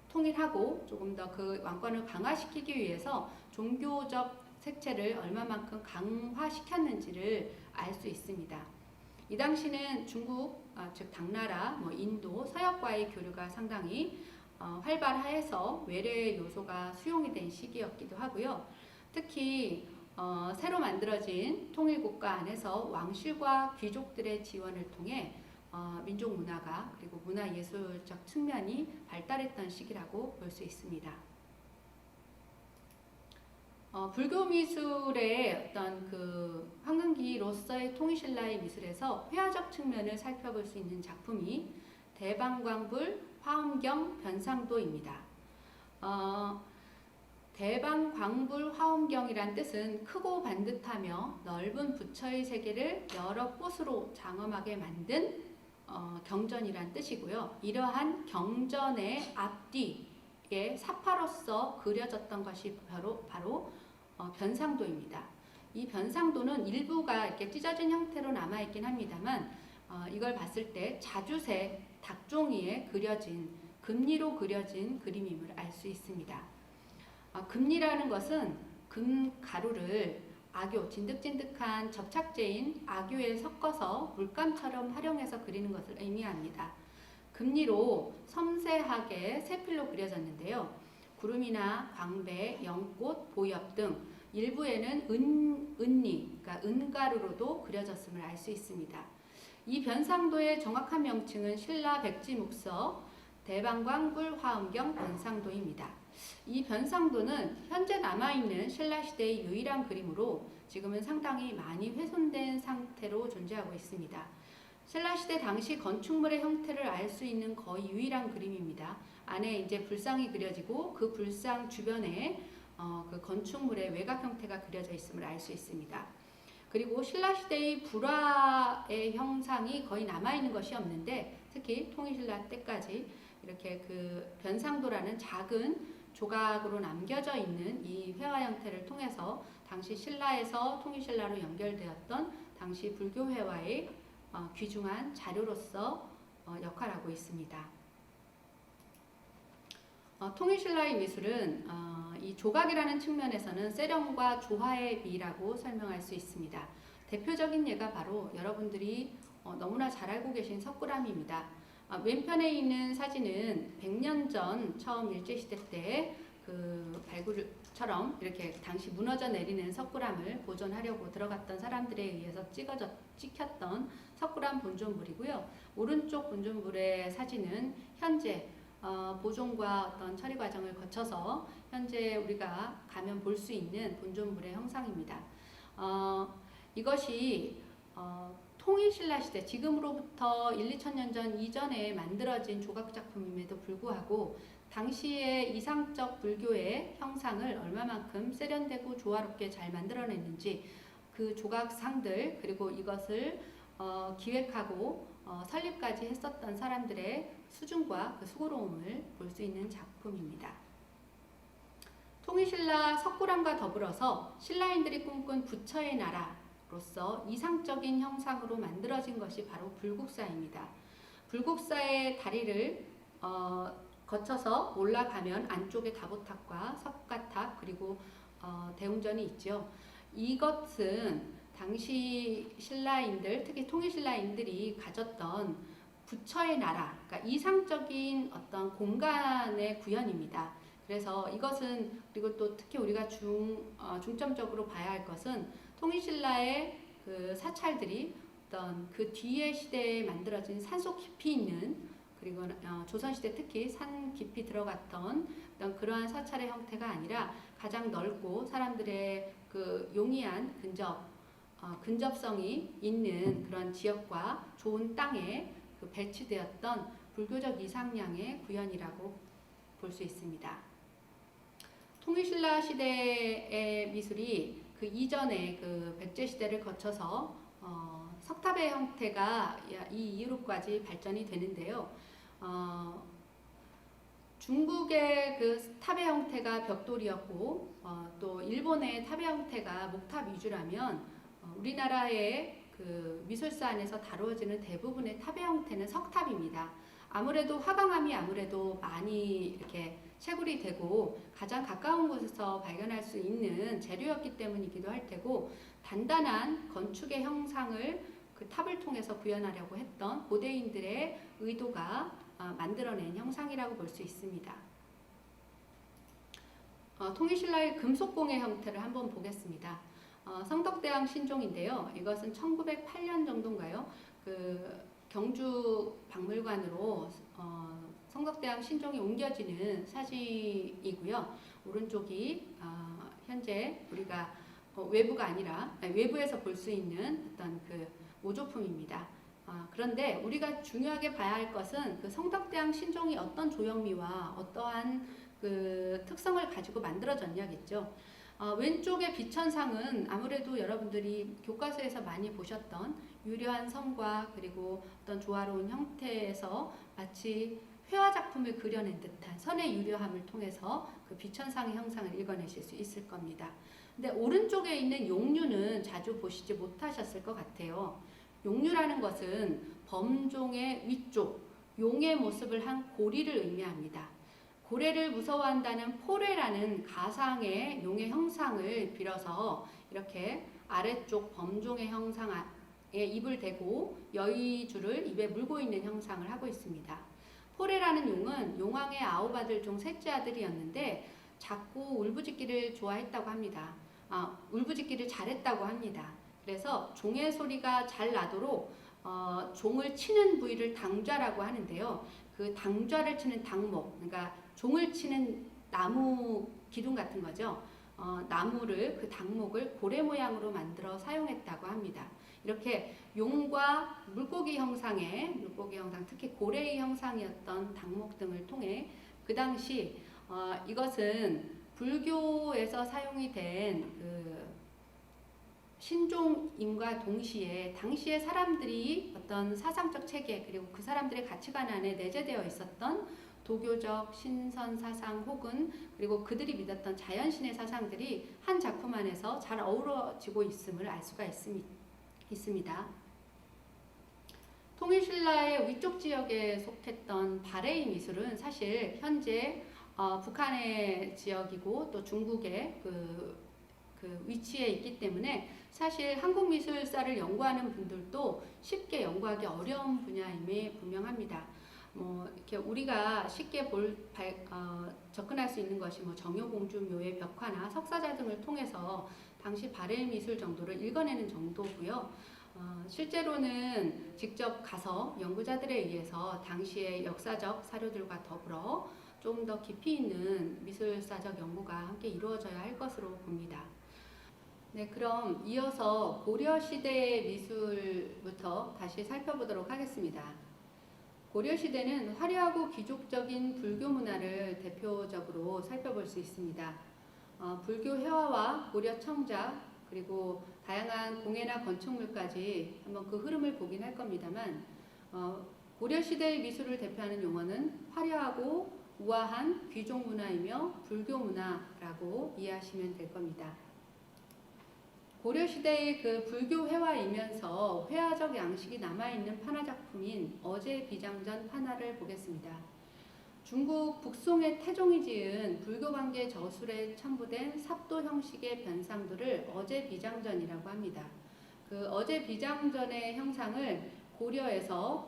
통일하고 조금 더 그 왕권을 강화시키기 위해서 종교적 색채를 얼마만큼 강화시켰는지를 알 수 있습니다. 이 당시는 중국, 즉 당나라, 인도, 서역과의 교류가 상당히 활발하여서 외래의 요소가 수용이 된 시기였기도 하고요. 특히 새로 만들어진 통일국가 안에서 왕실과 귀족들의 지원을 통해 민족 문화가 그리고 문화예술적 측면이 발달했던 시기라고 볼 수 있습니다. 불교 미술의 어떤 그 황금기로서의 통일신라의 미술에서 회화적 측면을 살펴볼 수 있는 작품이 대방광불 화엄경 변상도입니다. 대방광불 화엄경이란 뜻은 크고 반듯하며 넓은 부처의 세계를 여러 꽃으로 장엄하게 만든 경전이란 뜻이고요. 이러한 경전의 앞뒤에 사파로서 그려졌던 것이 바로 변상도입니다. 이 변상도는 일부가 이렇게 찢어진 형태로 남아있긴 합니다만 이걸 봤을 때 자주색 닭종이에 그려진 금리로 그려진 그림임을 알 수 있습니다. 금리라는 것은 금 가루를 악교, 진득진득한 접착제인 악교에 섞어서 물감처럼 활용해서 그리는 것을 의미합니다. 금리로 섬세하게 세필로 그려졌는데요. 구름이나 광배, 연꽃, 보엽 등 일부에는 은리, 그러니까 은가루로도 그려졌음을 알 수 있습니다. 이 변상도의 정확한 명칭은 신라 백지묵서 대방광불 화엄경 변상도입니다. 이 변상도는 현재 남아있는 신라시대의 유일한 그림으로 지금은 상당히 많이 훼손된 상태로 존재하고 있습니다. 신라시대 당시 건축물의 형태를 알 수 있는 거의 유일한 그림입니다. 안에 이제 불상이 그려지고 그 불상 주변에 그 건축물의 외곽 형태가 그려져 있음을 알 수 있습니다. 그리고 신라시대의 불화의 형상이 거의 남아있는 것이 없는데 특히 통일신라 때까지 이렇게 그 변상도라는 작은 조각으로 남겨져 있는 이 회화 형태를 통해서 당시 신라에서 통일신라로 연결되었던 당시 불교 회화의 귀중한 자료로서 역할하고 있습니다. 통일신라의 미술은 이 조각이라는 측면에서는 세련과 조화의 미라고 설명할 수 있습니다. 대표적인 예가 바로 여러분들이 너무나 잘 알고 계신 석굴암입니다. 왼편에 있는 사진은 100년 전 처음 일제시대 때 그 발굴처럼 이렇게 당시 무너져 내리는 석굴암을 보존하려고 들어갔던 사람들에 의해서 찍혔던 석굴암 본존물이고요. 오른쪽 본존물의 사진은 현재 보존과 어떤 처리 과정을 거쳐서 현재 우리가 가면 볼 수 있는 본존물의 형상입니다. 이것이 통일신라 시대, 지금으로부터 1-2천년 전 이전에 만들어진 조각 작품임에도 불구하고 당시의 이상적 불교의 형상을 얼마만큼 세련되고 조화롭게 잘 만들어냈는지 그 조각상들 그리고 이것을 기획하고 설립까지 했었던 사람들의 수준과 그 수고로움을 볼 수 있는 작품입니다. 통일신라 석굴암과 더불어서 신라인들이 꿈꾼 부처의 나라로서 이상적인 형상으로 만들어진 것이 바로 불국사입니다. 불국사의 다리를 거쳐서 올라가면 안쪽에 다보탑과 석가탑 그리고 대웅전이 있죠. 이것은 당시 신라인들, 특히 통일신라인들이 가졌던 부처의 나라, 그러니까 이상적인 어떤 공간의 구현입니다. 그래서 이것은 그리고 또 특히 우리가 중점적으로 봐야 할 것은 통일신라의 그 사찰들이 어떤 그 뒤에 시대에 만들어진 산속 깊이 있는 그리고 조선시대 특히 산 깊이 들어갔던 어떤 그러한 사찰의 형태가 아니라 가장 넓고 사람들의 그 용이한 근접성이 있는 그런 지역과 좋은 땅에 그 배치되었던 불교적 이상량의 구현이라고 볼 수 있습니다. 통일신라 시대의 미술이 그 이전에 그 백제 시대를 거쳐서 석탑의 형태가 이 이후로까지 발전이 되는데요. 중국의 그 탑의 형태가 벽돌이었고 또 일본의 탑의 형태가 목탑 위주라면 우리나라의 그 미술사 안에서 다루어지는 대부분의 탑의 형태는 석탑입니다. 아무래도 화강암이 아무래도 많이 이렇게 채굴이 되고 가장 가까운 곳에서 발견할 수 있는 재료였기 때문이기도 할 테고 단단한 건축의 형상을 그 탑을 통해서 구현하려고 했던 고대인들의 의도가 만들어낸 형상이라고 볼 수 있습니다. 통일신라의 금속공의 형태를 한번 보겠습니다. 성덕대왕 신종인데요. 이것은 1908년 정도인가요? 그 경주 박물관으로 성덕대왕 신종이 옮겨지는 사진이고요. 오른쪽이 현재 우리가 외부가 아니라 외부에서 볼 수 있는 어떤 그 모조품입니다. 그런데 우리가 중요하게 봐야 할 것은 그 성덕대왕 신종이 어떤 조형미와 어떠한 그 특성을 가지고 만들어졌냐겠죠. 왼쪽의 비천상은 아무래도 여러분들이 교과서에서 많이 보셨던 유려한 선과 그리고 어떤 조화로운 형태에서 마치 회화 작품을 그려낸 듯한 선의 유려함을 통해서 그 비천상의 형상을 읽어내실 수 있을 겁니다. 근데 오른쪽에 있는 용류는 자주 보시지 못하셨을 것 같아요. 용류라는 것은 범종의 위쪽, 용의 모습을 한 고리를 의미합니다. 고래를 무서워한다는 포레라는 가상의 용의 형상을 빌어서 이렇게 아래쪽 범종의 형상에 입을 대고 여의주를 입에 물고 있는 형상을 하고 있습니다. 포레라는 용은 용왕의 아홉 아들 중 셋째 아들이었는데 자꾸 울부짖기를 좋아했다고 합니다. 울부짖기를 잘했다고 합니다. 그래서 종의 소리가 잘 나도록 종을 치는 부위를 당좌라고 하는데요. 그 당좌를 치는 당목, 그러니까 종을 치는 나무 기둥 같은 거죠. 나무를 그 당목을 고래 모양으로 만들어 사용했다고 합니다. 이렇게 용과 물고기 형상, 특히 고래의 형상이었던 당목 등을 통해 그 당시 이것은 불교에서 사용이 된 그 신종임과 동시에 당시의 사람들이 어떤 사상적 체계 그리고 그 사람들의 가치관 안에 내재되어 있었던 도교적 신선 사상 혹은 그리고 그들이 믿었던 자연신의 사상들이 한 작품 안에서 잘 어우러지고 있음을 알 수가 있습니다. 통일신라의 위쪽 지역에 속했던 발해의 미술은 사실 현재 북한의 지역이고 또 중국의 그 위치에 있기 때문에 사실 한국미술사를 연구하는 분들도 쉽게 연구하기 어려운 분야임이 분명합니다. 이렇게 우리가 쉽게 접근할 수 있는 것이 정효공주 묘의 벽화나 석사자 등을 통해서 당시 발해 미술 정도를 읽어내는 정도고요. 실제로는 직접 가서 연구자들에 의해서 당시의 역사적 사료들과 더불어 좀 더 깊이 있는 미술사적 연구가 함께 이루어져야 할 것으로 봅니다. 네, 그럼 이어서 고려시대의 미술부터 다시 살펴보도록 하겠습니다. 고려시대는 화려하고 귀족적인 불교 문화를 대표적으로 살펴볼 수 있습니다. 불교 회화와 고려 청작 그리고 다양한 공예나 건축물까지 한번 그 흐름을 보긴 할 겁니다만 고려시대의 미술을 대표하는 용어는 화려하고 우아한 귀족 문화이며 불교 문화라고 이해하시면 될 겁니다. 고려시대의 그 불교 회화이면서 회화적 양식이 남아있는 판화 작품인 어제 비장전 판화를 보겠습니다. 중국 북송의 태종이 지은 불교 관계 저술에 첨부된 삽도 형식의 변상도를 어제 비장전이라고 합니다. 그 어제 비장전의 형상을 고려에서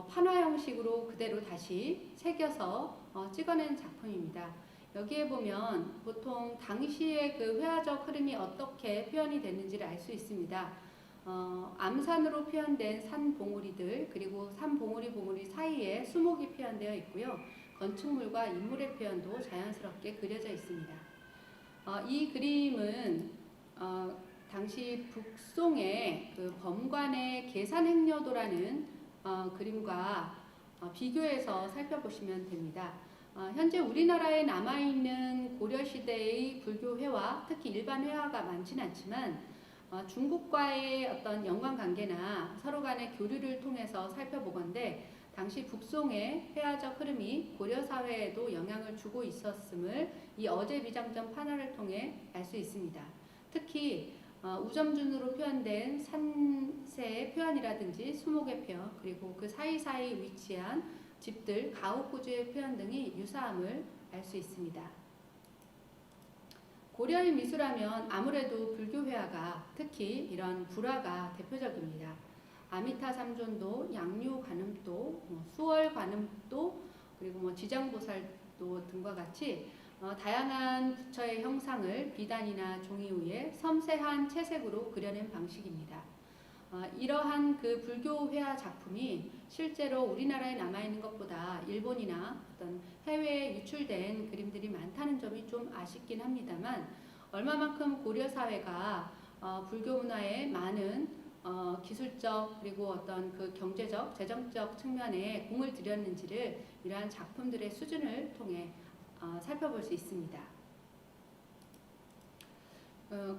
판화 형식으로 그대로 다시 새겨서 찍어낸 작품입니다. 여기에 보면 보통 당시의 그 회화적 흐름이 어떻게 표현이 됐는지를 알 수 있습니다. 암산으로 표현된 산봉우리들 그리고 산봉우리 사이에 수목이 표현되어 있고요. 건축물과 인물의 표현도 자연스럽게 그려져 있습니다. 이 그림은 당시 북송의 그 범관의 계산행려도라는 그림과 비교해서 살펴보시면 됩니다. 현재 우리나라에 남아있는 고려시대의 불교 회화, 특히 일반 회화가 많지는 않지만 중국과의 어떤 연관관계나 서로 간의 교류를 통해서 살펴보건대 당시 북송의 회화적 흐름이 고려사회에도 영향을 주고 있었음을 이 어제 비장전 판화를 통해 알 수 있습니다. 특히 우점준으로 표현된 산세의 표현이라든지 수목의 표현 그리고 그 사이사이 위치한 집들, 가옥구조의 표현 등이 유사함을 알 수 있습니다. 고려의 미술하면 아무래도 불교 회화가 특히 이런 불화가 대표적입니다. 아미타 삼존도, 양류 관음도, 수월 관음도, 그리고 지장보살도 등과 같이 다양한 부처의 형상을 비단이나 종이 위에 섬세한 채색으로 그려낸 방식입니다. 이러한 그 불교 회화 작품이 실제로 우리나라에 남아있는 것보다 일본이나 어떤 해외에 유출된 그림들이 많다는 점이 좀 아쉽긴 합니다만 얼마만큼 고려 사회가 불교 문화에 많은 기술적 그리고 어떤 그 경제적, 재정적 측면에 공을 들였는지를 이러한 작품들의 수준을 통해 살펴볼 수 있습니다.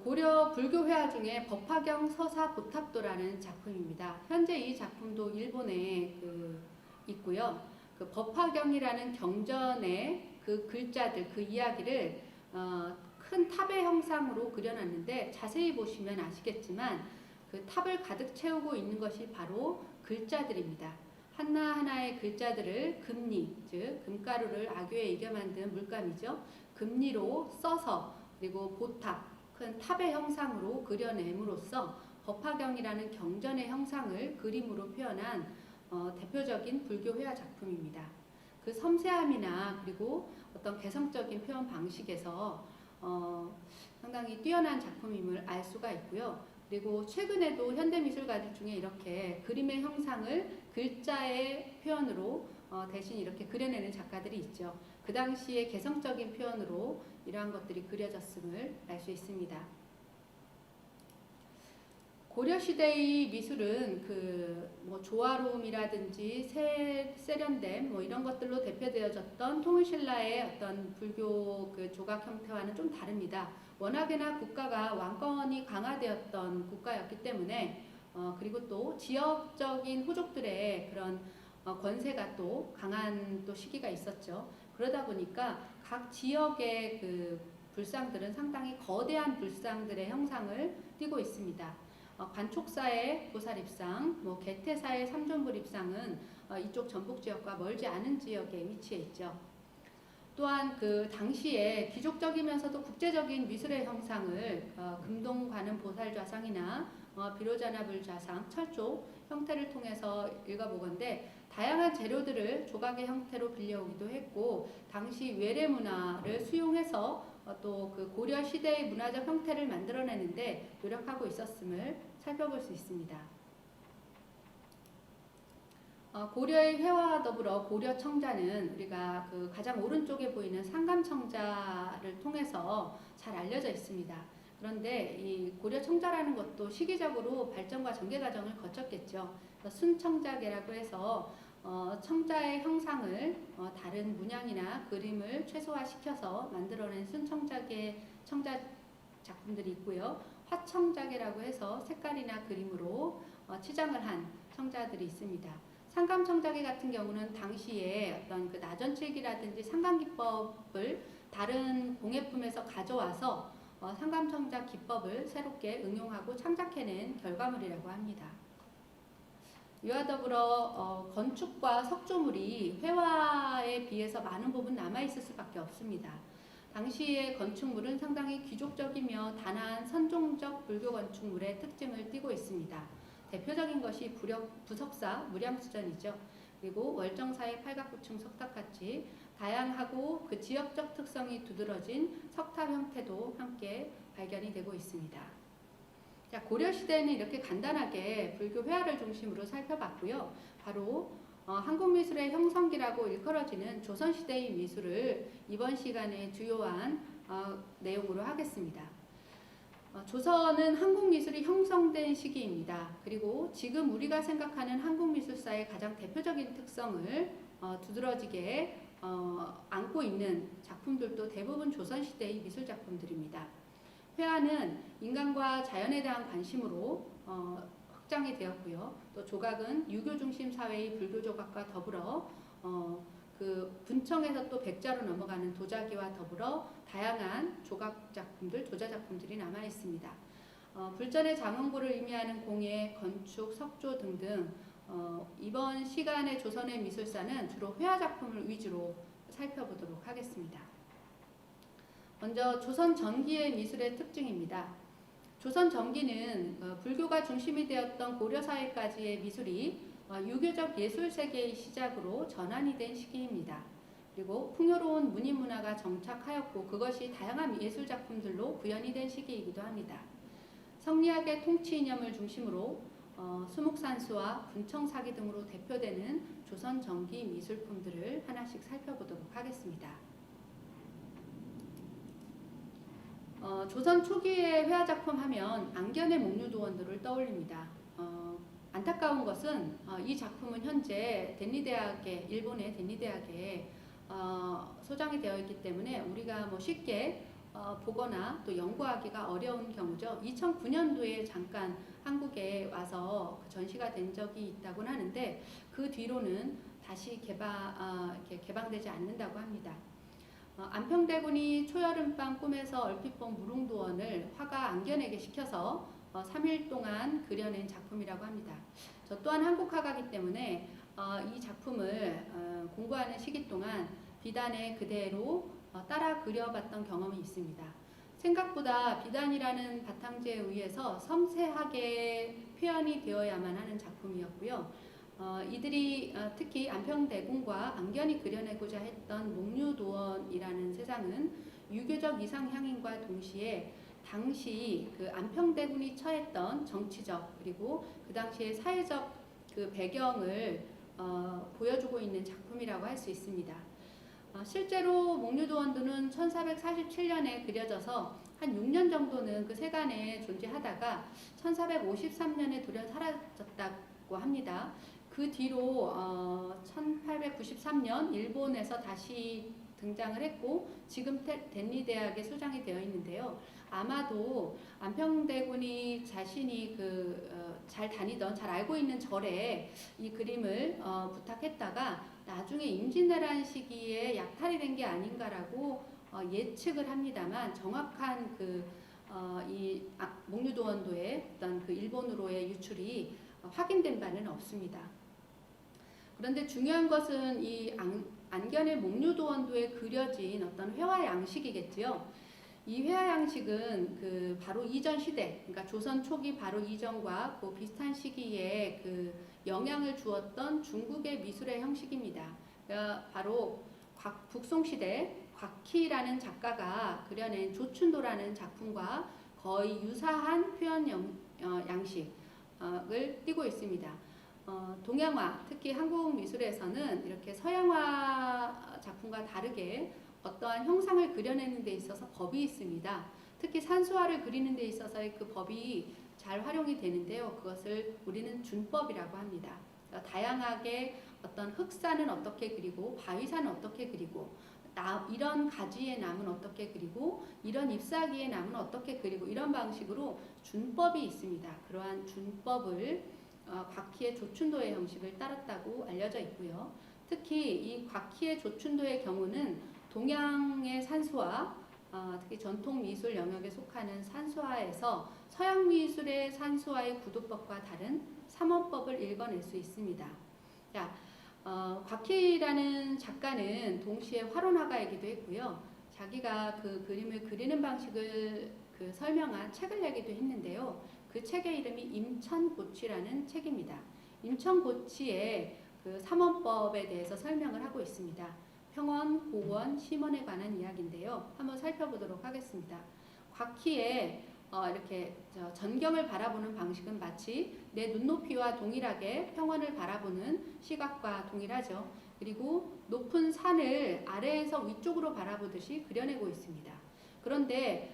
고려 불교 회화 중에 법화경 서사 보탑도라는 작품입니다. 현재 이 작품도 일본에 있고요. 그 법화경이라는 경전의 그 글자들, 그 이야기를 큰 탑의 형상으로 그려놨는데 자세히 보시면 아시겠지만 그 탑을 가득 채우고 있는 것이 바로 글자들입니다. 하나하나의 글자들을 금리, 즉 금가루를 악유에 이겨 만든 물감이죠. 금리로 써서 그리고 보탑, 큰 탑의 형상으로 그려냄으로써 법화경이라는 경전의 형상을 그림으로 표현한 대표적인 불교 회화 작품입니다. 그 섬세함이나 그리고 어떤 개성적인 표현 방식에서 상당히 뛰어난 작품임을 알 수가 있고요. 그리고 최근에도 현대미술가들 중에 이렇게 그림의 형상을 글자의 표현으로 대신 이렇게 그려내는 작가들이 있죠. 그 당시에 개성적인 표현으로 이러한 것들이 그려졌음을 알 수 있습니다. 고려시대의 미술은 조화로움이라든지 세련됨 이런 것들로 대표되어졌던 통일신라의 어떤 불교 그 조각 형태와는 좀 다릅니다. 워낙에나 국가가 왕권이 강화되었던 국가였기 때문에 그리고 또 지역적인 호족들의 그런 권세가 또 강한 또 시기가 있었죠. 그러다 보니까 각 지역의 그 불상들은 상당히 거대한 불상들의 형상을 띠고 있습니다. 관촉사의 보살입상, 개태사의 삼존불입상은 이쪽 전북 지역과 멀지 않은 지역에 위치해 있죠. 또한 그 당시에 귀족적이면서도 국제적인 미술의 형상을 금동관음 보살좌상이나 비로자나불좌상, 철조 형태를 통해서 읽어보건대 다양한 재료들을 조각의 형태로 빌려오기도 했고 당시 외래 문화를 수용해서 또 그 고려 시대의 문화적 형태를 만들어내는데 노력하고 있었음을 살펴볼 수 있습니다. 고려의 회화와 더불어 고려 청자는 우리가 그 가장 오른쪽에 보이는 상감청자를 통해서 잘 알려져 있습니다. 그런데 이 고려 청자라는 것도 시기적으로 발전과 전개 과정을 거쳤겠죠. 순청자계라고 해서 청자의 형상을 다른 문양이나 그림을 최소화시켜서 만들어낸 순청자계 청자 작품들이 있고요. 화청자계라고 해서 색깔이나 그림으로 치장을 한 청자들이 있습니다. 상감청자계 같은 경우는 당시에 어떤 그 나전칠기라든지 상감기법을 다른 공예품에서 가져와서 상감청자 기법을 새롭게 응용하고 창작해낸 결과물이라고 합니다. 이와 더불어 건축과 석조물이 회화에 비해서 많은 부분 남아있을 수밖에 없습니다. 당시의 건축물은 상당히 귀족적이며 단아한 선종적 불교 건축물의 특징을 띠고 있습니다. 대표적인 것이 부석사 무량수전이죠. 그리고 월정사의 팔각구층 석탑같이 다양하고 그 지역적 특성이 두드러진 석탑 형태도 함께 발견이 되고 있습니다. 자, 고려시대는 이렇게 간단하게 불교 회화를 중심으로 살펴봤고요. 바로 한국미술의 형성기라고 일컬어지는 조선시대의 미술을 이번 시간에 주요한 내용으로 하겠습니다. 조선은 한국미술이 형성된 시기입니다. 그리고 지금 우리가 생각하는 한국미술사의 가장 대표적인 특성을 두드러지게 안고 있는 작품들도 대부분 조선시대의 미술작품들입니다. 회화는 인간과 자연에 대한 관심으로 확장이 되었고요. 또 조각은 유교 중심 사회의 불교 조각과 더불어 그 분청에서 또 백자로 넘어가는 도자기와 더불어 다양한 조각 작품들, 조자 작품들이 남아 있습니다. 불전의 장흥부를 의미하는 공예, 건축, 석조 등등 이번 시간의 조선의 미술사는 주로 회화 작품을 위주로 살펴보도록 하겠습니다. 먼저 조선 전기의 미술의 특징입니다. 조선 전기는 불교가 중심이 되었던 고려 사회까지의 미술이 유교적 예술 세계의 시작으로 전환이 된 시기입니다. 그리고 풍요로운 문인 문화가 정착하였고 그것이 다양한 예술 작품들로 구현이 된 시기이기도 합니다. 성리학의 통치 이념을 중심으로 수묵산수와 분청사기 등으로 대표되는 조선 전기 미술품들을 하나씩 살펴보도록 하겠습니다. 조선 초기의 회화작품 하면 안견의 목류도원들을 떠올립니다. 안타까운 것은 이 작품은 현재 일본의 덴리대학에 소장이 되어 있기 때문에 우리가 쉽게 보거나 또 연구하기가 어려운 경우죠. 2009년도에 잠깐 한국에 와서 전시가 된 적이 있다고 하는데 그 뒤로는 다시 이렇게 개방되지 않는다고 합니다. 안평대군이 초여름밤 꿈에서 얼핏 본 무릉도원을 화가 안겨내게 시켜서 3일 동안 그려낸 작품이라고 합니다. 저 또한 한국화가이기 때문에 이 작품을 공부하는 시기 동안 비단에 그대로 따라 그려봤던 경험이 있습니다. 생각보다 비단이라는 바탕재에 의해서 섬세하게 표현이 되어야만 하는 작품이었고요. 이들이 특히 안평대군과 안견이 그려내고자 했던 목류도원이라는 세상은 유교적 이상향인과 동시에 당시 그 안평대군이 처했던 정치적 그리고 그 당시의 사회적 그 배경을 보여주고 있는 작품이라고 할 수 있습니다. 실제로 목류도원도는 1447년에 그려져서 한 6년 정도는 그 세간에 존재하다가 1453년에 돌연 사라졌다고 합니다. 그 뒤로 1893년 일본에서 다시 등장을 했고 지금 덴리 대학에 소장이 되어 있는데요. 아마도 안평대군이 자신이 잘 다니던 잘 알고 있는 절에 이 그림을 부탁했다가 나중에 임진왜란 시기에 약탈이 된 게 아닌가라고 예측을 합니다만 정확한 이 목류도원도의 어떤 그 일본으로의 유출이 확인된 바는 없습니다. 그런데 중요한 것은 이 안견의 목류도원도에 그려진 어떤 회화 양식이겠지요. 이 회화 양식은 바로 이전 시대, 그러니까 조선 초기 바로 이전과 그 비슷한 시기에 영향을 주었던 중국의 미술의 형식입니다. 그러니까 바로 북송시대 곽희라는 작가가 그려낸 조춘도라는 작품과 거의 유사한 표현 양식을 띠고 있습니다. 동양화, 특히 한국 미술에서는 이렇게 서양화 작품과 다르게 어떠한 형상을 그려내는 데 있어서 법이 있습니다. 특히 산수화를 그리는 데 있어서의 그 법이 잘 활용이 되는데요. 그것을 우리는 준법이라고 합니다. 그러니까 다양하게 어떤 흑산은 어떻게 그리고 바위산은 어떻게 그리고 이런 가지의 나무는 어떻게 그리고 이런 잎사귀의 나무는 어떻게 그리고 이런 방식으로 준법이 있습니다. 그러한 준법을 곽희의 조춘도의 형식을 따랐다고 알려져 있고요. 특히 이 곽희의 조춘도의 경우는 동양의 산수화, 특히 전통 미술 영역에 속하는 산수화에서 서양 미술의 산수화의 구도법과 다른 삼원법을 읽어낼 수 있습니다. 곽희라는 작가는 동시에 활혼화가이기도 했고요. 자기가 그 그림을 그리는 방식을 설명한 책을 내기도 했는데요. 그 책의 이름이 임천고취라는 책입니다. 임천고취의 그 삼원법에 대해서 설명을 하고 있습니다. 평원, 고원, 심원에 관한 이야기인데요. 한번 살펴보도록 하겠습니다. 곽희의 이렇게 전경을 바라보는 방식은 마치 내 눈높이와 동일하게 평원을 바라보는 시각과 동일하죠. 그리고 높은 산을 아래에서 위쪽으로 바라보듯이 그려내고 있습니다. 그런데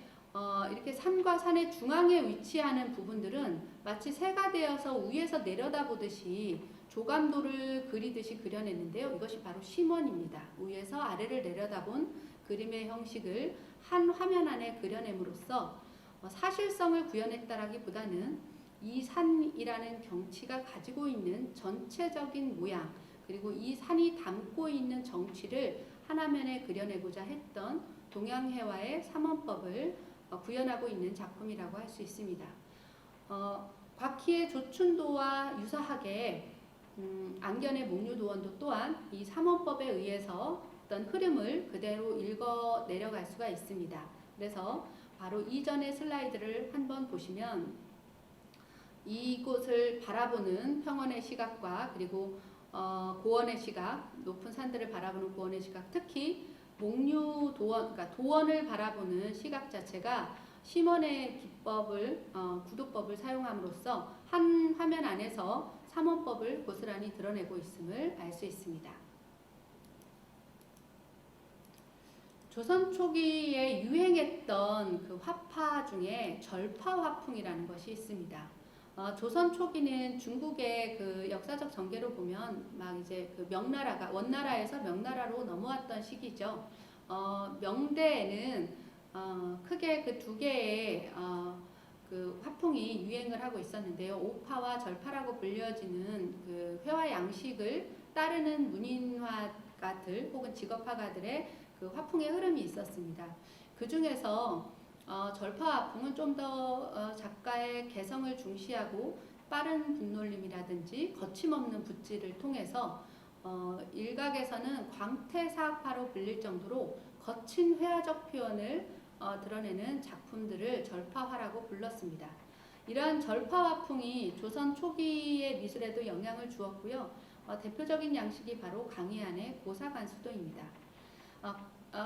이렇게 산과 산의 중앙에 위치하는 부분들은 마치 새가 되어서 위에서 내려다보듯이 조감도를 그리듯이 그려냈는데요. 이것이 바로 심원입니다. 위에서 아래를 내려다본 그림의 형식을 한 화면 안에 그려냄으로써 사실성을 구현했다라기보다는 이 산이라는 경치가 가지고 있는 전체적인 모양 그리고 이 산이 담고 있는 정취를 한 화면에 그려내고자 했던 동양회화의 삼원법을 구현하고 있는 작품이라고 할 수 있습니다. 곽희의 조춘도와 유사하게 안견의 목류도원도 또한 이 삼원법에 의해서 어떤 흐름을 그대로 읽어 내려갈 수가 있습니다. 그래서 바로 이전의 슬라이드를 한번 보시면 이곳을 바라보는 평원의 시각과 그리고 고원의 시각, 높은 산들을 바라보는 고원의 시각, 특히 목류도원, 그러니까 도원을 바라보는 시각 자체가 심원의 기법을 구도법을 사용함으로써 한 화면 안에서 삼원법을 고스란히 드러내고 있음을 알 수 있습니다. 조선 초기에 유행했던 그 화파 중에 절파 화풍이라는 것이 있습니다. 조선 초기는 중국의 그 역사적 전개로 보면 막 이제 그 명나라가 원나라에서 명나라로 넘어왔던 시기죠. 명대에는 크게 그 두 개의 그 화풍이 유행을 하고 있었는데요. 오파와 절파라고 불려지는 그 회화 양식을 따르는 문인화가들 혹은 직업화가들의 그 화풍의 흐름이 있었습니다. 그 중에서 절파 화풍은 좀 더 작가의 개성을 중시하고 빠른 분놀림이라든지 거침없는 붓질을 통해서 일각에서는 광태사학파로 불릴 정도로 거친 회화적 표현을 드러내는 작품들을 절파화라고 불렀습니다. 이러한 절파화풍이 조선 초기의 미술에도 영향을 주었고요. 대표적인 양식이 바로 강희안의 고사관수도입니다.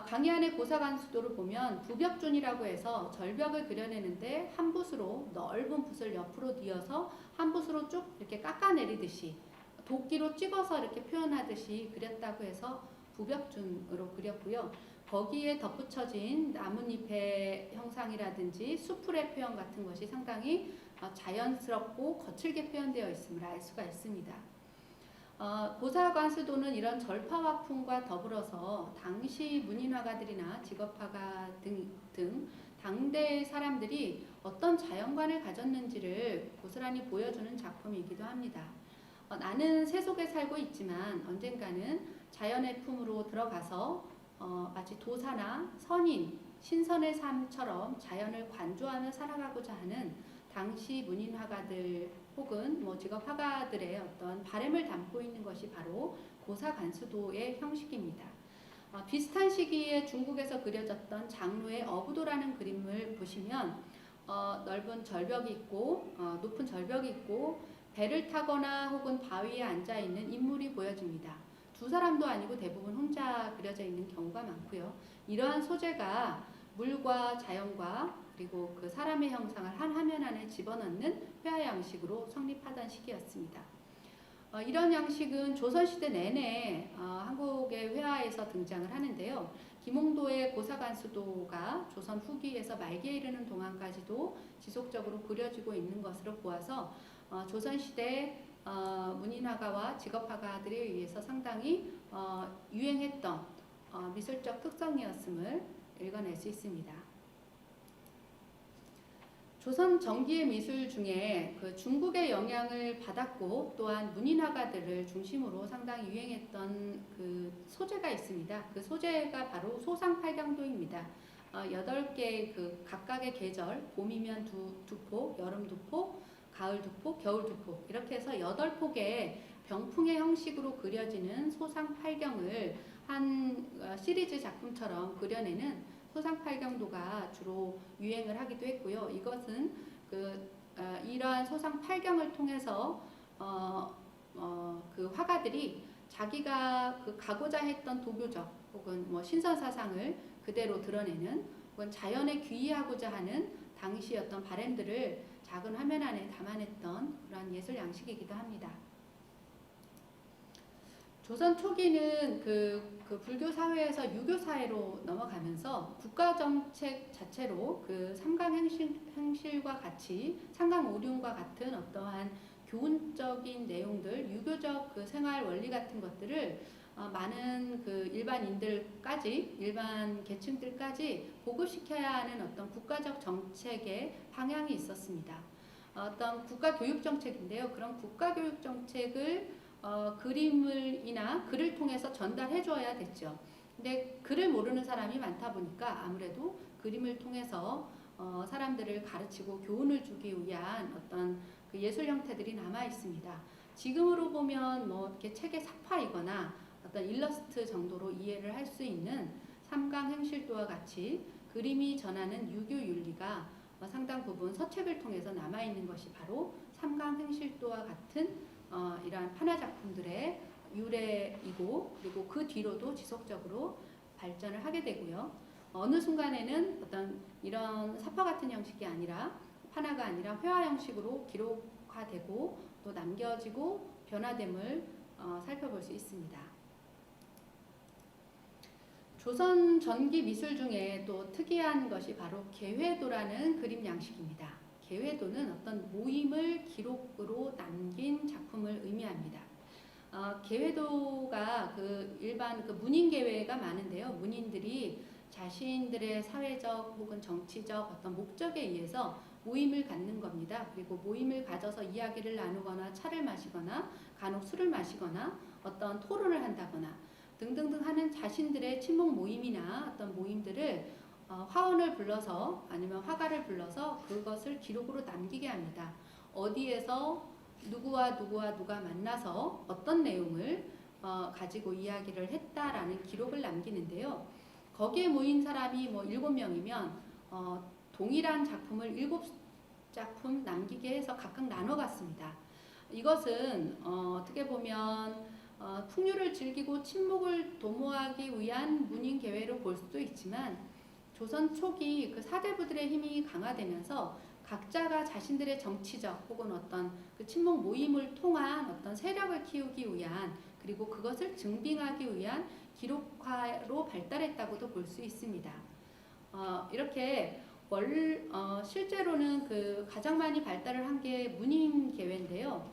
강희안의 고사관수도를 보면 부벽준이라고 해서 절벽을 그려내는데 한 붓으로 넓은 붓을 옆으로 뉘어서 한 붓으로 쭉 이렇게 깎아내리듯이 도끼로 찍어서 이렇게 표현하듯이 그렸다고 해서 부벽준으로 그렸고요. 거기에 덧붙여진 나뭇잎의 형상이라든지 수풀의 표현 같은 것이 상당히 자연스럽고 거칠게 표현되어 있음을 알 수가 있습니다. 고사관수도는 이런 절파화풍과 더불어서 당시 문인화가들이나 직업화가 등 당대의 사람들이 어떤 자연관을 가졌는지를 고스란히 보여주는 작품이기도 합니다. 나는 새 속에 살고 있지만 언젠가는 자연의 품으로 들어가서 마치 도사나 선인, 신선의 삶처럼 자연을 관조하며 살아가고자 하는 당시 문인화가들 혹은 직업화가들의 어떤 바램을 담고 있는 것이 바로 고사관수도의 형식입니다. 비슷한 시기에 중국에서 그려졌던 장로의 어부도라는 그림을 보시면 넓은 절벽이 있고 높은 절벽이 있고 배를 타거나 혹은 바위에 앉아 있는 인물이 보여집니다. 두 사람도 아니고 대부분 혼자 그려져 있는 경우가 많고요. 이러한 소재가 물과 자연과 그리고 그 사람의 형상을 한 화면 안에 집어넣는 회화 양식으로 성립하던 시기였습니다. 이런 양식은 조선시대 내내 한국의 회화에서 등장을 하는데요. 김홍도의 고사관수도가 조선 후기에서 말기에 이르는 동안까지도 지속적으로 그려지고 있는 것으로 보아서 조선시대 문인화가와 직업화가들에 의해서 상당히 유행했던 미술적 특성이었음을 읽어낼 수 있습니다. 조선 전기의 미술 중에 그 중국의 영향을 받았고 또한 문인화가들을 중심으로 상당히 유행했던 그 소재가 있습니다. 그 소재가 바로 소상팔경도입니다. 8개의 그 각각의 계절, 봄이면 두 폭, 여름 두 폭, 가을 두 폭, 겨울 두 폭 이렇게 해서 8폭의 병풍의 형식으로 그려지는 소상팔경을 한 시리즈 작품처럼 그려내는 소상팔경도가 주로 유행을 하기도 했고요. 이것은 이러한 소상팔경을 통해서 그 화가들이 자기가 가고자 했던 도교적 혹은 신선 사상을 그대로 드러내는 혹은 자연에 귀의하고자 하는 당시 어떤 바램들을 작은 화면 안에 담아냈던 그러한 예술 양식이기도 합니다. 조선 초기는 그 불교 사회에서 유교 사회로 넘어가면서 국가 정책 자체로 그 삼강 행실과 같이 삼강 오륜과 같은 어떠한 교훈적인 내용들, 유교적 그 생활 원리 같은 것들을 많은 그 일반인들까지, 일반 계층들까지 보급시켜야 하는 어떤 국가적 정책의 방향이 있었습니다. 어떤 국가 교육 정책인데요. 그런 국가 교육 정책을 그림을이나 글을 통해서 전달해 줘야 됐죠. 근데 글을 모르는 사람이 많다 보니까 아무래도 그림을 통해서 사람들을 가르치고 교훈을 주기 위한 어떤 그 예술 형태들이 남아 있습니다. 지금으로 보면 이렇게 책의 삽화이거나 어떤 일러스트 정도로 이해를 할 수 있는 삼강 행실도와 같이 그림이 전하는 유교 윤리가 상당 부분 서책을 통해서 남아 있는 것이 바로 삼강 행실도와 같은 이러한 판화 작품들의 유래이고 그리고 그 뒤로도 지속적으로 발전을 하게 되고요. 어느 순간에는 어떤 이런 삽화 같은 형식이 아니라 판화가 아니라 회화 형식으로 기록화되고 또 남겨지고 변화됨을 살펴볼 수 있습니다. 조선 전기 미술 중에 또 특이한 것이 바로 계회도라는 그림 양식입니다. 계회도는 어떤 모임을 기록으로 남긴 작품을 의미합니다. 계회도가 그 일반 그 문인 계회가 많은데요. 문인들이 자신들의 사회적 혹은 정치적 어떤 목적에 의해서 모임을 갖는 겁니다. 그리고 모임을 가져서 이야기를 나누거나 차를 마시거나 간혹 술을 마시거나 어떤 토론을 한다거나 등등등 하는 자신들의 친목 모임이나 어떤 모임들을 화원을 불러서 아니면 화가를 불러서 그것을 기록으로 남기게 합니다. 어디에서 누구와 누가 만나서 어떤 내용을 가지고 이야기를 했다라는 기록을 남기는데요. 거기에 모인 사람이 뭐 7명이면 동일한 작품을 7작품 남기게 해서 각각 나눠 갔습니다. 이것은 어떻게 보면 풍류를 즐기고 친목을 도모하기 위한 문인 계회로 볼 수도 있지만 조선 초기 그 사대부들의 힘이 강화되면서 각자가 자신들의 정치적 혹은 어떤 그 친목 모임을 통한 어떤 세력을 키우기 위한 그리고 그것을 증빙하기 위한 기록화로 발달했다고도 볼 수 있습니다. 이렇게 실제로는 그 가장 많이 발달을 한 게 문인 계회인데요.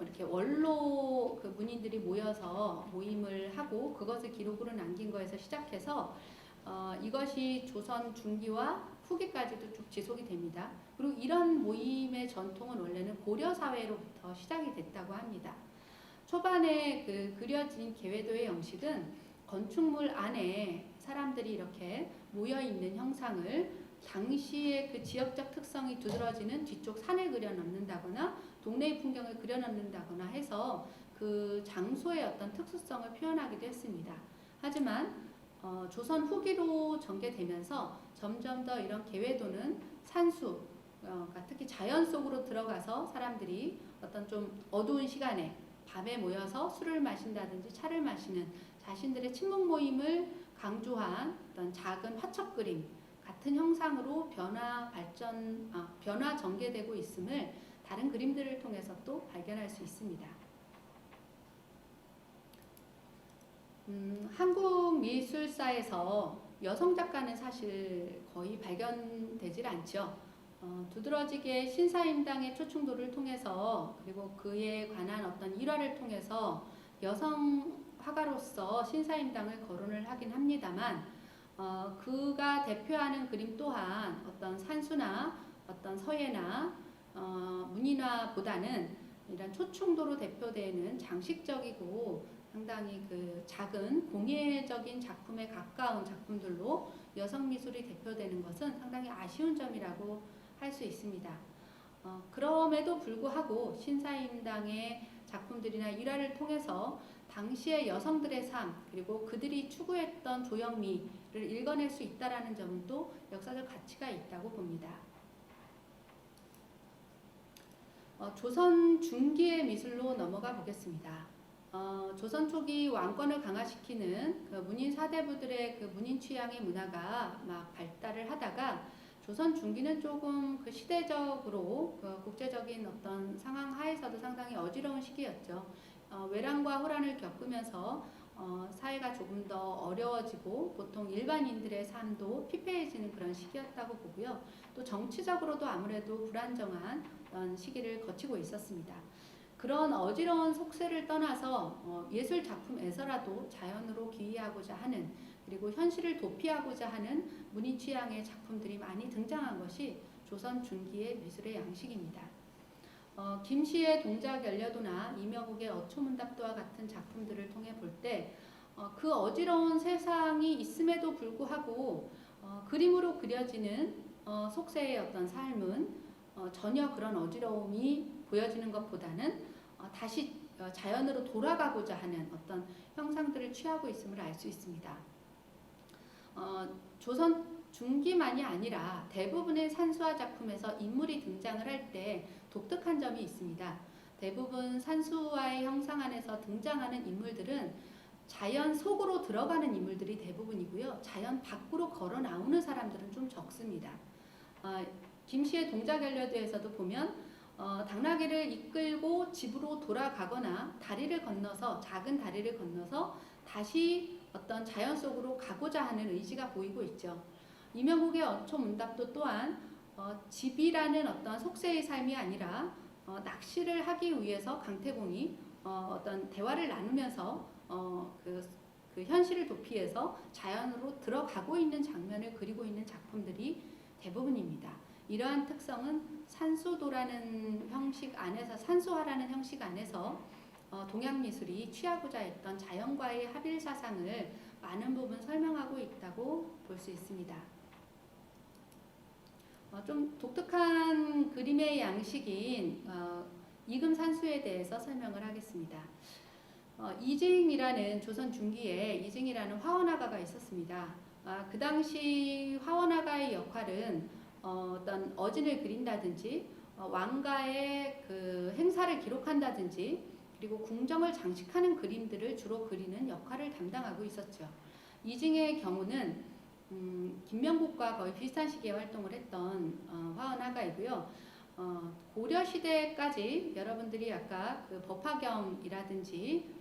이렇게 원로 그 문인들이 모여서 모임을 하고 그것을 기록으로 남긴 거에서 시작해서 이것이 조선 중기와 후기까지도 쭉 지속이 됩니다. 그리고 이런 모임의 전통은 원래는 고려 사회로부터 시작이 됐다고 합니다. 초반에 그 그려진 계회도의 형식은 건축물 안에 사람들이 이렇게 모여 있는 형상을 당시의 그 지역적 특성이 두드러지는 뒤쪽 산에 그려 넣는다거나 동네의 풍경을 그려 넣는다거나 해서 그 장소의 어떤 특수성을 표현하기도 했습니다. 하지만 조선 후기로 전개되면서 점점 더 이런 계회도는 산수, 그러니까 특히 자연 속으로 들어가서 사람들이 어떤 좀 어두운 시간에 밤에 모여서 술을 마신다든지 차를 마시는 자신들의 친목 모임을 강조한 어떤 작은 화첩 그림 같은 형상으로 변화 전개되고 있음을 다른 그림들을 통해서 또 발견할 수 있습니다. 한국 미술사에서 여성 작가는 사실 거의 발견되질 않죠. 두드러지게 신사임당의 초충도를 통해서 그리고 그에 관한 어떤 일화를 통해서 여성 화가로서 신사임당을 거론을 하긴 합니다만 그가 대표하는 그림 또한 어떤 산수나 어떤 서예나 문인화보다는 이런 초충도로 대표되는 장식적이고 상당히 그 작은 공예적인 작품에 가까운 작품들로 여성 미술이 대표되는 것은 상당히 아쉬운 점이라고 할 수 있습니다. 그럼에도 불구하고 신사임당의 작품들이나 일화를 통해서 당시의 여성들의 삶 그리고 그들이 추구했던 조형미를 읽어낼 수 있다라는 점은 또 역사적 가치가 있다고 봅니다. 조선 중기의 미술로 넘어가 보겠습니다. 조선 초기 왕권을 강화시키는 그 문인 사대부들의 그 문인 취향의 문화가 막 발달을 하다가 조선 중기는 조금 그 시대적으로 그 국제적인 어떤 상황 하에서도 상당히 어지러운 시기였죠. 외란과 호란을 겪으면서 사회가 조금 더 어려워지고 보통 일반인들의 삶도 피폐해지는 그런 시기였다고 보고요. 또 정치적으로도 아무래도 불안정한 시기를 거치고 있었습니다. 그런 어지러운 속세를 떠나서 예술 작품에서라도 자연으로 기이하고자 하는 그리고 현실을 도피하고자 하는 문인 취향의 작품들이 많이 등장한 것이 조선 중기의 미술의 양식입니다. 김시의 동작연려도나 이명욱의 어초문답도와 같은 작품들을 통해 볼 때 그 어지러운 세상이 있음에도 불구하고 그림으로 그려지는 속세의 어떤 삶은 전혀 그런 어지러움이 보여지는 것보다는 다시 자연으로 돌아가고자 하는 어떤 형상들을 취하고 있음을 알 수 있습니다. 조선 중기만이 아니라 대부분의 산수화 작품에서 인물이 등장을 할 때 독특한 점이 있습니다. 대부분 산수화의 형상 안에서 등장하는 인물들은 자연 속으로 들어가는 인물들이 대부분이고요. 자연 밖으로 걸어 나오는 사람들은 좀 적습니다. 김시의 동작연려도에서도 보면 당나귀를 이끌고 집으로 돌아가거나 다리를 건너서 작은 다리를 건너서 다시 어떤 자연 속으로 가고자 하는 의지가 보이고 있죠. 이명국의 어초문답도 또한 집이라는 어떤 속세의 삶이 아니라 낚시를 하기 위해서 강태공이 어떤 대화를 나누면서 그 그 현실을 도피해서 자연으로 들어가고 있는 장면을 그리고 있는 작품들이 대부분입니다. 이러한 특성은 산소도라는 형식 안에서 산소화라는 형식 안에서 동양 미술이 취하고자 했던 자연과의 합일 사상을 많은 부분 설명하고 있다고 볼 수 있습니다. 좀 독특한 그림의 양식인 이금산수에 대해서 설명을 하겠습니다. 이징이라는 조선 중기에 이징이라는 화원화가가 있었습니다. 그 당시 화원화가의 역할은 어떤 어진을 그린다든지 왕가의 그 행사를 기록한다든지 그리고 궁정을 장식하는 그림들을 주로 그리는 역할을 담당하고 있었죠. 이징의 경우는 김명국과 거의 비슷한 시기에 활동을 했던 화원화가이고요. 고려 시대까지 여러분들이 아까 그 법화경이라든지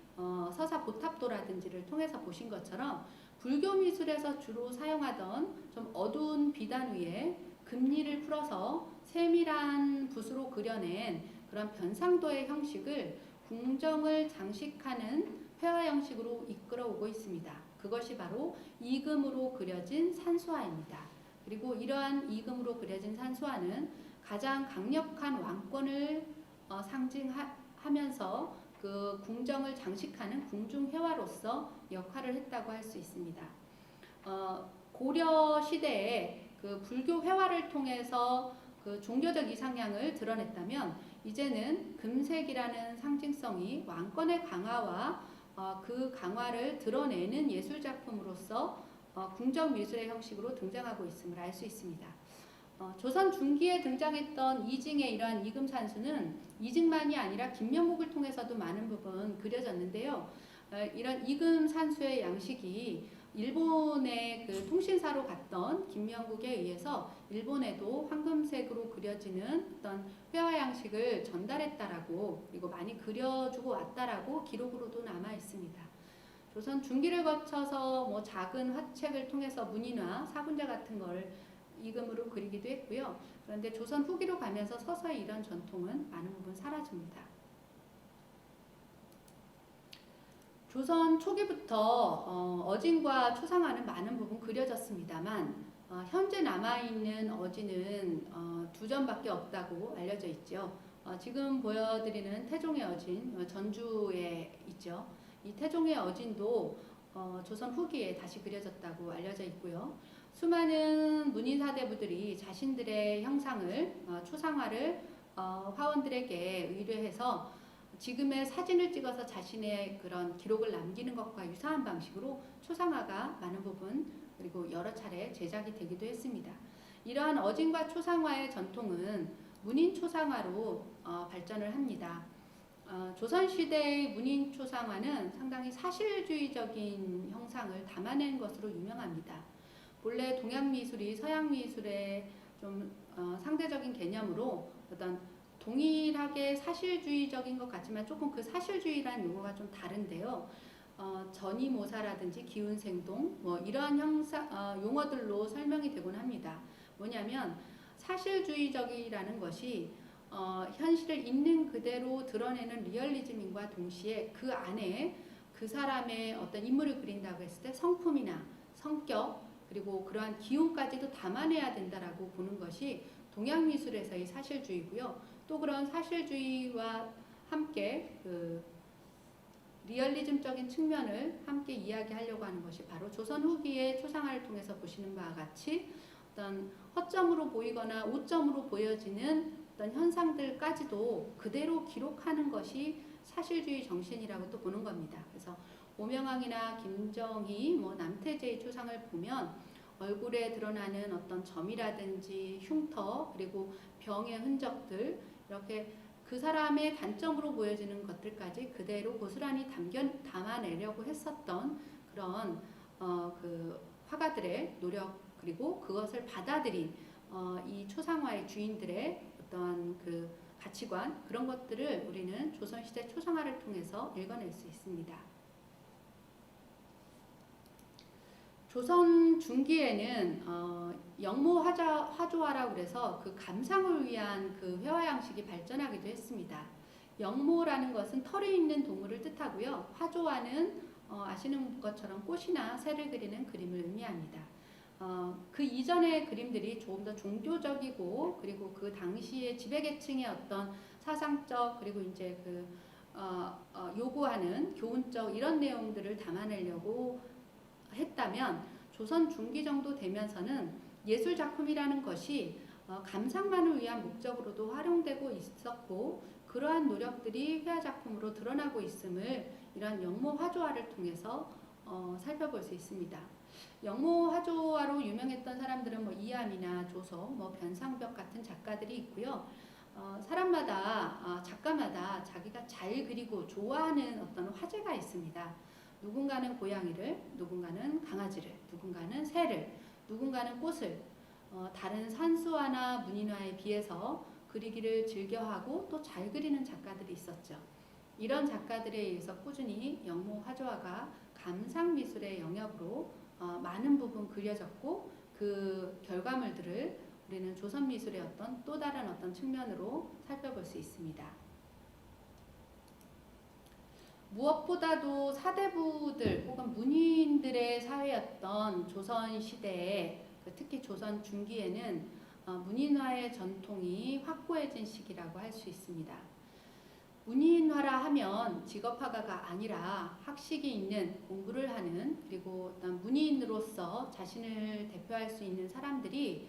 서사 보탑도라든지를 통해서 보신 것처럼 불교 미술에서 주로 사용하던 좀 어두운 비단 위에 금리를 풀어서 세밀한 붓으로 그려낸 그런 변상도의 형식을 궁정을 장식하는 회화 형식으로 이끌어오고 있습니다. 그것이 바로 이금으로 그려진 산수화입니다. 그리고 이러한 이금으로 그려진 산수화는 가장 강력한 왕권을 상징하면서 그 궁정을 장식하는 궁중회화로서 역할을 했다고 할 수 있습니다. 고려 시대에 그 불교 회화를 통해서 그 종교적 이상향을 드러냈다면 이제는 금색이라는 상징성이 왕권의 강화와 그 강화를 드러내는 예술 작품으로서 궁정 미술의 형식으로 등장하고 있음을 알 수 있습니다. 조선 중기에 등장했던 이징의 이러한 이금산수는 이징만이 아니라 김명국을 통해서도 많은 부분 그려졌는데요. 이런 이금산수의 양식이 일본의 그 통신사로 갔던 김명국에 의해서 일본에도 황금색으로 그려지는 어떤 회화 양식을 전달했다라고 그리고 많이 그려주고 왔다라고 기록으로도 남아 있습니다. 조선 중기를 거쳐서 뭐 작은 화책을 통해서 문인화, 사군자 같은 걸 이금으로 그리기도 했고요. 그런데 조선 후기로 가면서 서서히 이런 전통은 많은 부분 사라집니다. 조선 초기부터 어진과 초상화는 많은 부분 그려졌습니다만 현재 남아있는 어진은 두 점밖에 없다고 알려져 있죠. 지금 보여드리는 태종의 어진, 전주에 있죠. 이 태종의 어진도 조선 후기에 다시 그려졌다고 알려져 있고요. 수많은 문인사대부들이 자신들의 형상을 초상화를 화원들에게 의뢰해서 지금의 사진을 찍어서 자신의 그런 기록을 남기는 것과 유사한 방식으로 초상화가 많은 부분 그리고 여러 차례 제작이 되기도 했습니다. 이러한 어진과 초상화의 전통은 문인 초상화로 발전을 합니다. 조선시대의 문인 초상화는 상당히 사실주의적인 형상을 담아낸 것으로 유명합니다. 본래 동양 미술이 서양 미술의 좀 상대적인 개념으로 어떤 동일하게 사실주의적인 것 같지만 조금 그 사실주의라는 용어가 좀 다른데요. 전이모사라든지 기운생동 뭐 이러한 용어들로 설명이 되곤 합니다. 뭐냐면 사실주의적이라는 것이 현실을 있는 그대로 드러내는 리얼리즘인과 동시에 그 안에 그 사람의 어떤 인물을 그린다고 했을 때 성품이나 성격 그리고 그러한 기운까지도 담아내야 된다라고 보는 것이 동양 미술에서의 사실주의고요. 또 그런 사실주의와 함께 그 리얼리즘적인 측면을 함께 이야기하려고 하는 것이 바로 조선 후기의 초상화를 통해서 보시는 바와 같이 어떤 허점으로 보이거나 오점으로 보여지는 어떤 현상들까지도 그대로 기록하는 것이 사실주의 정신이라고 또 보는 겁니다. 그래서 오명왕이나 김정희, 뭐 남태제의 초상을 보면 얼굴에 드러나는 어떤 점이라든지 흉터 그리고 병의 흔적들 이렇게 그 사람의 단점으로 보여지는 것들까지 그대로 고스란히 담아내려고 했었던 그런 그 화가들의 노력 그리고 그것을 받아들인 이 초상화의 주인들의 어떤 그 가치관 그런 것들을 우리는 조선시대 초상화를 통해서 읽어낼 수 있습니다. 조선 중기에는 영모 화조화라고 그래서 그 감상을 위한 그 회화 양식이 발전하기도 했습니다. 영모라는 것은 털이 있는 동물을 뜻하고요. 화조화는 아시는 것처럼 꽃이나 새를 그리는 그림을 의미합니다. 그 이전의 그림들이 조금 더 종교적이고 그리고 그 당시의 지배계층의 어떤 사상적 그리고 이제 요구하는 교훈적 이런 내용들을 담아내려고 했다면 조선 중기 정도 되면서는 예술 작품이라는 것이 감상만을 위한 목적으로도 활용되고 있었고 그러한 노력들이 회화 작품으로 드러나고 있음을 이런 영모 화조화를 통해서 살펴볼 수 있습니다. 영모 화조화로 유명했던 사람들은 뭐 이암이나 조석, 뭐 변상벽 같은 작가들이 있고요. 사람마다 작가마다 자기가 잘 그리고 좋아하는 어떤 화제가 있습니다. 누군가는 고양이를, 누군가는 강아지를, 누군가는 새를, 누군가는 꽃을 다른 산수화나 문인화에 비해서 그리기를 즐겨하고 또 잘 그리는 작가들이 있었죠. 이런 작가들에 의해서 꾸준히 영모 화조화가 감상미술의 영역으로 많은 부분 그려졌고 그 결과물들을 우리는 조선미술의 어떤 또 다른 어떤 측면으로 살펴볼 수 있습니다. 무엇보다도 사대부들 혹은 문인들의 사회였던 조선시대에 특히 조선 중기에는 문인화의 전통이 확고해진 시기라고 할 수 있습니다. 문인화라 하면 직업화가가 아니라 학식이 있는 공부를 하는 그리고 어떤 문인으로서 자신을 대표할 수 있는 사람들이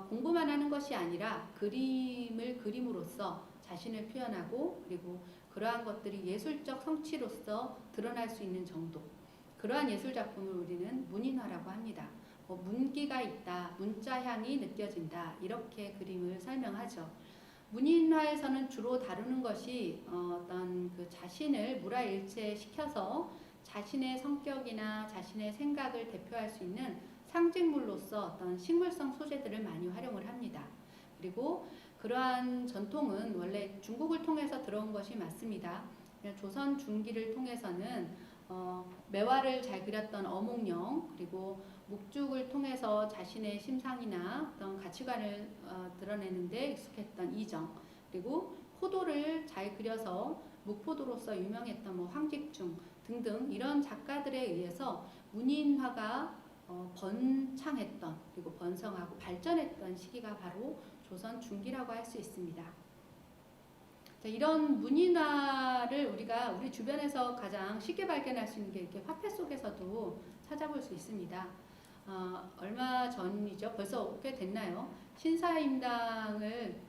공부만 하는 것이 아니라 그림을 그림으로써 자신을 표현하고 그리고 그러한 것들이 예술적 성취로서 드러날 수 있는 정도 그러한 예술 작품을 우리는 문인화라고 합니다. 문기가 있다, 문자향이 느껴진다 이렇게 그림을 설명하죠. 문인화에서는 주로 다루는 것이 어떤 그 자신을 물화일체시켜서 자신의 성격이나 자신의 생각을 대표할 수 있는 상징물로서 어떤 식물성 소재들을 많이 활용을 합니다. 그리고 그러한 전통은 원래 중국을 통해서 들어온 것이 맞습니다. 조선 중기를 통해서는 매화를 잘 그렸던 어몽룡 그리고 묵죽을 통해서 자신의 심상이나 어떤 가치관을 드러내는데 익숙했던 이정 그리고 포도를 잘 그려서 묵포도로서 유명했던 뭐 황직중 등등 이런 작가들에 의해서 문인화가 번창했던 그리고 번성하고 발전했던 시기가 바로 조선 중기라고 할 수 있습니다. 자, 이런 문인화를 우리가 우리 주변에서 가장 쉽게 발견할 수 있는 게 이렇게 화폐 속에서도 찾아볼 수 있습니다. 얼마 전이죠. 벌써 꽤 됐나요? 신사임당을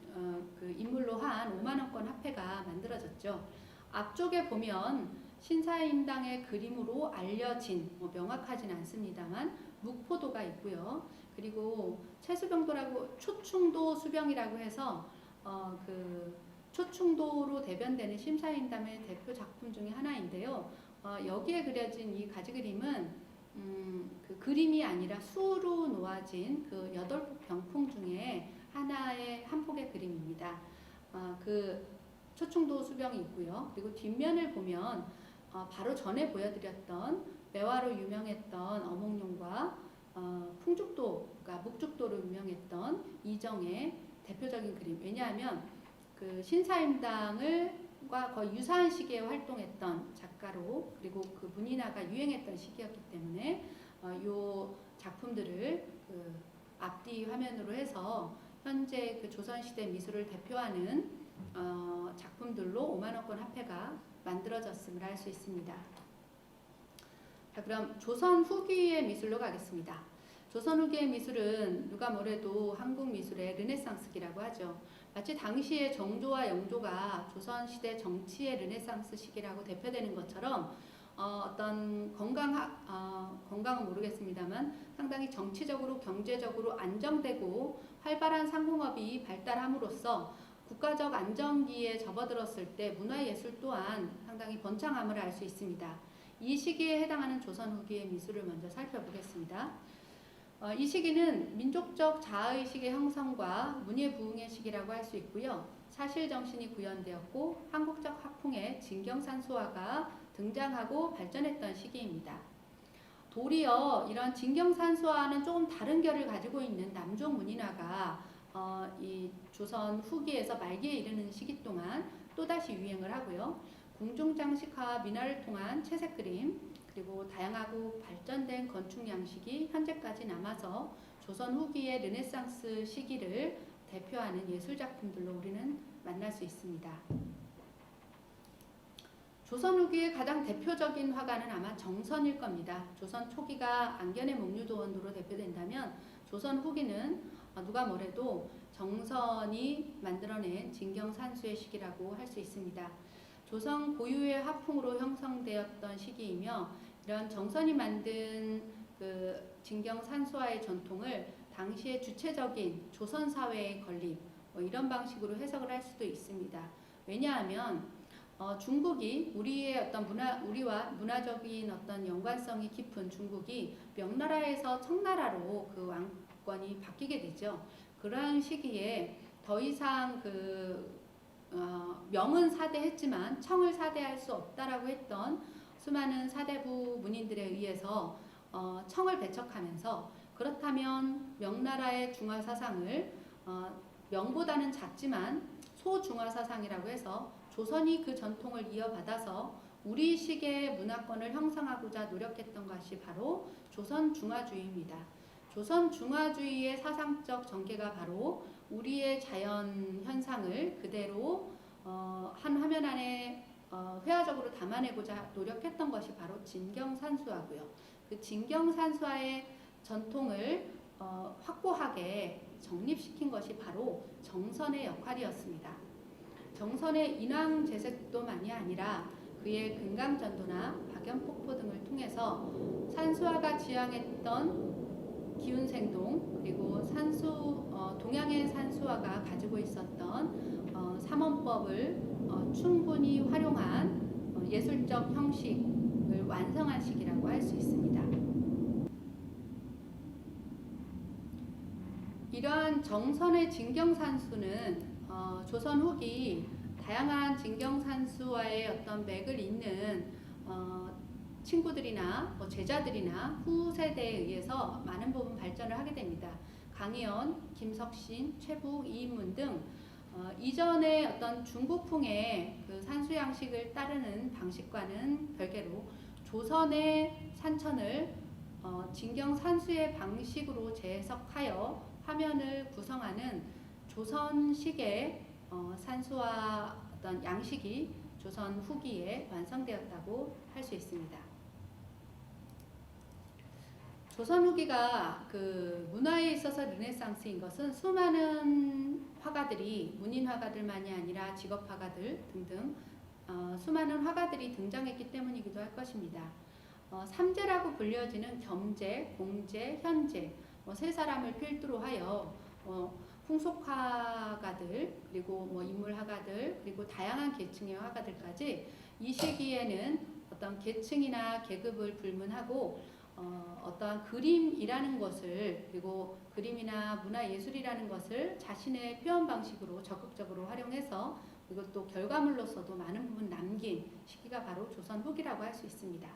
그 인물로 한 5만 원권 화폐가 만들어졌죠. 앞쪽에 보면 신사임당의 그림으로 알려진 명확하진 않습니다만 묵포도가 있고요. 그리고 채수병도라고 초충도 수병이라고 해서 그 초충도로 대변되는 신사임당의 대표 작품 중에 하나인데요. 여기에 그려진 이 가지그림은 그 그림이 아니라 수로 놓아진 그 8폭 병풍 중에 하나의 한 폭의 그림입니다. 그 초충도 수병이 있고요. 그리고 뒷면을 보면 바로 전에 보여드렸던 매화로 유명했던 어몽룡과 풍죽도가 묵죽도로 유명했던 이정의 대표적인 그림. 왜냐하면 그 신사임당과 거의 유사한 시기에 활동했던 작가로 그리고 그 문인화가 유행했던 시기였기 때문에 이 작품들을 그 앞뒤 화면으로 해서 현재 그 조선시대 미술을 대표하는 작품들로 5만 원권 화폐가 만들어졌음을 알 수 있습니다. 자, 그럼 조선 후기의 미술로 가겠습니다. 조선 후기의 미술은 누가 뭐래도 한국 미술의 르네상스기라고 하죠. 마치 당시의 정조와 영조가 조선시대 정치의 르네상스 시기라고 대표되는 것처럼 어떤 건강은 모르겠습니다만 상당히 정치적으로 경제적으로 안정되고 활발한 상공업이 발달함으로써 국가적 안정기에 접어들었을 때 문화예술 또한 상당히 번창함을 알 수 있습니다. 이 시기에 해당하는 조선 후기의 미술을 먼저 살펴보겠습니다. 이 시기는 민족적 자아의식의 형성과 문예부흥의 시기라고 할 수 있고요. 사실정신이 구현되었고 한국적 학풍의 진경산수화가 등장하고 발전했던 시기입니다. 도리어 이런 진경산수화와는 조금 다른 결을 가지고 있는 남종 문인화가 이 조선 후기에서 말기에 이르는 시기 동안 또다시 유행을 하고요. 궁중장식화와 민화를 통한 채색 그림, 그리고 다양하고 발전된 건축 양식이 현재까지 남아서 조선 후기의 르네상스 시기를 대표하는 예술 작품들로 우리는 만날 수 있습니다. 조선 후기의 가장 대표적인 화가는 아마 정선일 겁니다. 조선 초기가 안견의 목류도원으로 대표된다면 조선 후기는 누가 뭐래도 정선이 만들어낸 진경산수의 시기라고 할 수 있습니다. 조선 고유의 화풍으로 형성되었던 시기이며 이런 정선이 만든 그 진경산수화의 전통을 당시의 주체적인 조선 사회의 건립 이런 방식으로 해석을 할 수도 있습니다. 왜냐하면 중국이 우리와 문화적인 어떤 연관성이 깊은 중국이 명나라에서 청나라로 그 왕권이 바뀌게 되죠. 그러한 시기에 더 이상 명은 사대했지만 청을 사대할 수 없다라고 했던 수많은 사대부 문인들에 의해서 청을 배척하면서 그렇다면 명나라의 중화 사상을 명보다는 작지만 소중화 사상이라고 해서 조선이 그 전통을 이어받아서 우리식의 문화권을 형성하고자 노력했던 것이 바로 조선 중화주의입니다. 조선 중화주의의 사상적 전개가 바로 우리의 자연 현상을 그대로 한 화면 안에 회화적으로 담아내고자 노력했던 것이 바로 진경산수화고요. 그 진경산수화의 전통을 확고하게 정립시킨 것이 바로 정선의 역할이었습니다. 정선의 인왕제색도만이 아니라 그의 금강전도나 박연폭포 등을 통해서 산수화가 지향했던 기운생동 그리고 동양의 산수화가 가지고 있었던 삼원법을 충분히 활용한 예술적 형식을 완성한 시기라고 할 수 있습니다. 이러한 정선의 진경산수는 조선 후기 다양한 진경산수와의 어떤 맥을 잇는 친구들이나 제자들이나 후 세대에 의해서 많은 부분 발전을 하게 됩니다. 강희연, 김석신, 최북, 이인문 등 이전의 어떤 중국풍의 그 산수 양식을 따르는 방식과는 별개로 조선의 산천을 진경산수의 방식으로 재해석하여 화면을 구성하는 조선식의 산수화 어떤 양식이 조선 후기에 완성되었다고 할 수 있습니다. 조선 후기가 그 문화에 있어서 르네상스인 것은 수많은 화가들이 문인 화가들만이 아니라 직업 화가들 등등 수많은 화가들이 등장했기 때문이기도 할 것입니다. 삼재라고 불려지는 겸재, 공재, 현재 세 사람을 필두로 하여 풍속화가들 그리고 인물 화가들 그리고 다양한 계층의 화가들까지 이 시기에는 어떤 계층이나 계급을 불문하고 어떠한 그림이라는 것을 그리고 그림이나 문화예술이라는 것을 자신의 표현 방식으로 적극적으로 활용해서 그리고 또 결과물로서도 많은 부분 남긴 시기가 바로 조선 후기라고 할 수 있습니다.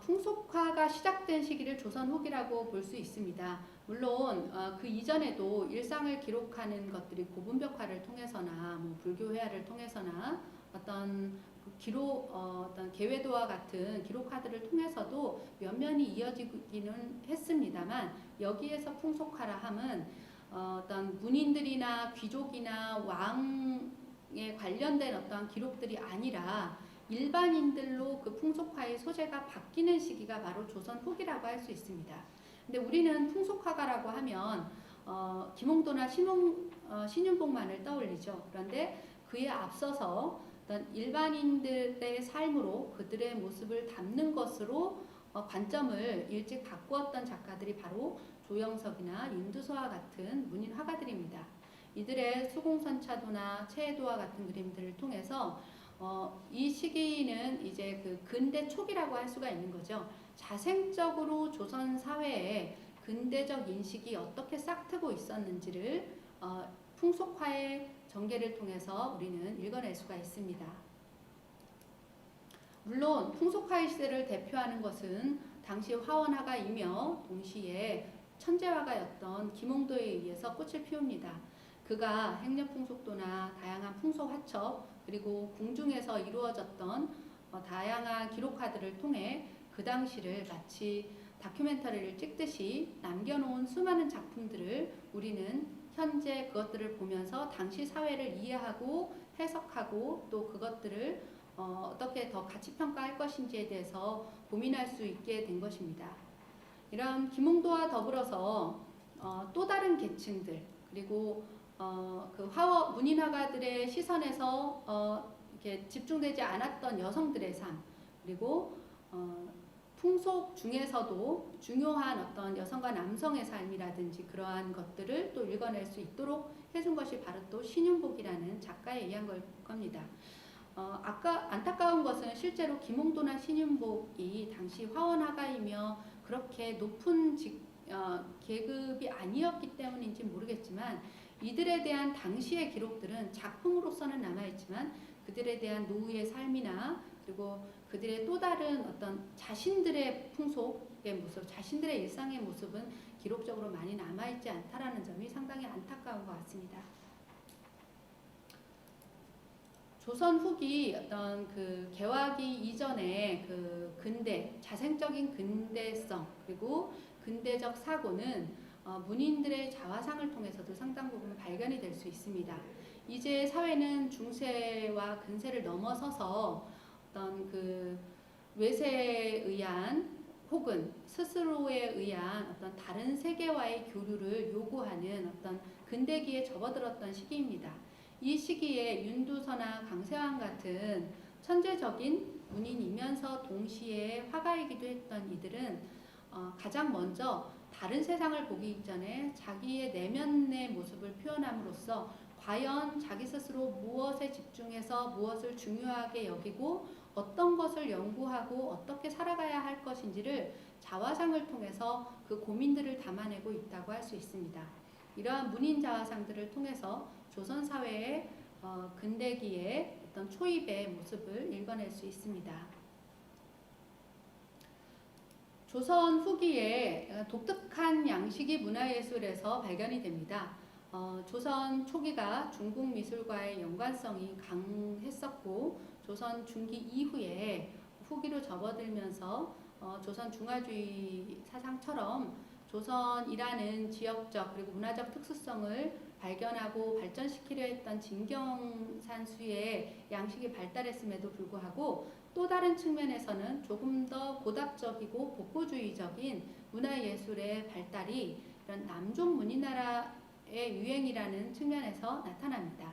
풍속화가 시작된 시기를 조선 후기라고 볼 수 있습니다. 물론 그 이전에도 일상을 기록하는 것들이 고분벽화를 통해서나 불교 회화를 통해서나 어떤 어떤 계회도와 같은 기록화들을 통해서도 면면이 이어지기는 했습니다만 여기에서 풍속화라 함은 어떤 문인들이나 귀족이나 왕에 관련된 어떤 기록들이 아니라 일반인들로 그 풍속화의 소재가 바뀌는 시기가 바로 조선 후기라고 할 수 있습니다. 근데 우리는 풍속화가라고 하면 김홍도나 신윤복만을 떠올리죠. 그런데 그에 앞서서 어떤 일반인들의 삶으로 그들의 모습을 담는 것으로 관점을 일찍 바꾸었던 작가들이 바로 조영석이나 윤두서와 같은 문인 화가들입니다. 이들의 수공선차도나 체해도와 같은 그림들을 통해서 이 시기는 이제 그 근대 초기라고 할 수가 있는 거죠. 자생적으로 조선 사회에 근대적 인식이 어떻게 싹트고 있었는지를 풍속화의 전개를 통해서 우리는 읽어낼 수가 있습니다. 물론 풍속화의 시대를 대표하는 것은 당시 화원화가이며 동시에 천재화가였던 김홍도에 의해서 꽃을 피웁니다. 그가 행렬풍속도나 다양한 풍속화첩 그리고 궁중에서 이루어졌던 다양한 기록화들을 통해 그 당시를 마치 다큐멘터리를 찍듯이 남겨놓은 수많은 작품들을 우리는 현재 그것들을 보면서 당시 사회를 이해하고 해석하고 또 그것들을 어떻게 더 가치 평가할 것인지에 대해서 고민할 수 있게 된 것입니다. 이런 김홍도와 더불어서 또 다른 계층들 그리고 그 문인 화가들의 시선에서 이렇게 집중되지 않았던 여성들의 삶 그리고 풍속 중에서도 중요한 어떤 여성과 남성의 삶이라든지 그러한 것들을 또 읽어낼 수 있도록 해준 것이 바로 또 신윤복이라는 작가에 의한 걸 겁니다. 아까 안타까운 것은 실제로 김홍도나 신윤복이 당시 화원화가이며 그렇게 높은 계급이 아니었기 때문인지 모르겠지만 이들에 대한 당시의 기록들은 작품으로서는 남아있지만 그들에 대한 노후의 삶이나 그리고 그들의 또 다른 어떤 자신들의 풍속의 모습, 자신들의 일상의 모습은 기록적으로 많이 남아있지 않다라는 점이 상당히 안타까운 것 같습니다. 조선 후기 어떤 그 개화기 이전의 그 근대, 자생적인 근대성 그리고 근대적 사고는 문인들의 자화상을 통해서도 상당 부분 발견이 될 수 있습니다. 이제 사회는 중세와 근세를 넘어서서 어떤 그 외세에 의한 혹은 스스로에 의한 어떤 다른 세계와의 교류를 요구하는 어떤 근대기에 접어들었던 시기입니다. 이 시기에 윤두서나 강세왕 같은 천재적인 문인이면서 동시에 화가이기도 했던 이들은 가장 먼저 다른 세상을 보기 이전에 자기의 내면의 모습을 표현함으로써 과연 자기 스스로 무엇에 집중해서 무엇을 중요하게 여기고 어떤 것을 연구하고 어떻게 살아가야 할 것인지를 자화상을 통해서 그 고민들을 담아내고 있다고 할 수 있습니다. 이러한 문인 자화상들을 통해서 조선 사회의 근대기의 어떤 초입의 모습을 읽어낼 수 있습니다. 조선 후기에 독특한 양식이 문화예술에서 발견이 됩니다. 조선 초기가 중국 미술과의 연관성이 강했었고 조선 중기 이후에 후기로 접어들면서 조선 중화주의 사상처럼 조선이라는 지역적 그리고 문화적 특수성을 발견하고 발전시키려 했던 진경산수의 양식이 발달했음에도 불구하고 또 다른 측면에서는 조금 더 고답적이고 복고주의적인 문화예술의 발달이 이런 남종 문인나라의 유행이라는 측면에서 나타납니다.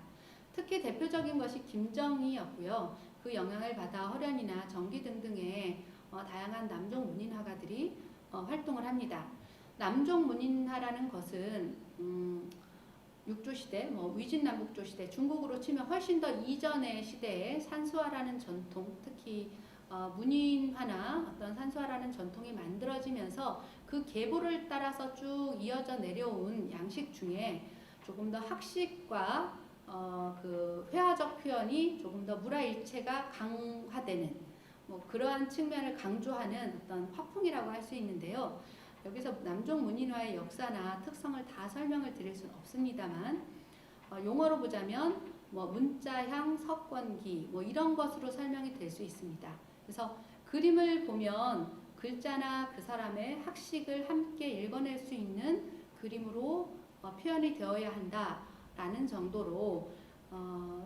특히 대표적인 것이 김정희였고요. 그 영향을 받아 허련이나 정기 등등의 다양한 남종 문인 화가들이 활동을 합니다. 남종 문인화라는 것은 육조시대, 위진남북조 시대, 중국으로 치면 훨씬 더 이전의 시대에 산수화라는 전통, 특히 문인화나 어떤 산수화라는 전통이 만들어지면서 그 계보를 따라서 쭉 이어져 내려온 양식 중에 조금 더 학식과 그 회화적 표현이 조금 더 물화일체가 강화되는 그러한 측면을 강조하는 어떤 화풍이라고 할 수 있는데요. 여기서 남종 문인화의 역사나 특성을 다 설명을 드릴 수는 없습니다만 용어로 보자면 문자향, 석권기 이런 것으로 설명이 될 수 있습니다. 그래서 그림을 보면 글자나 그 사람의 학식을 함께 읽어낼 수 있는 그림으로 표현이 되어야 한다라는 정도로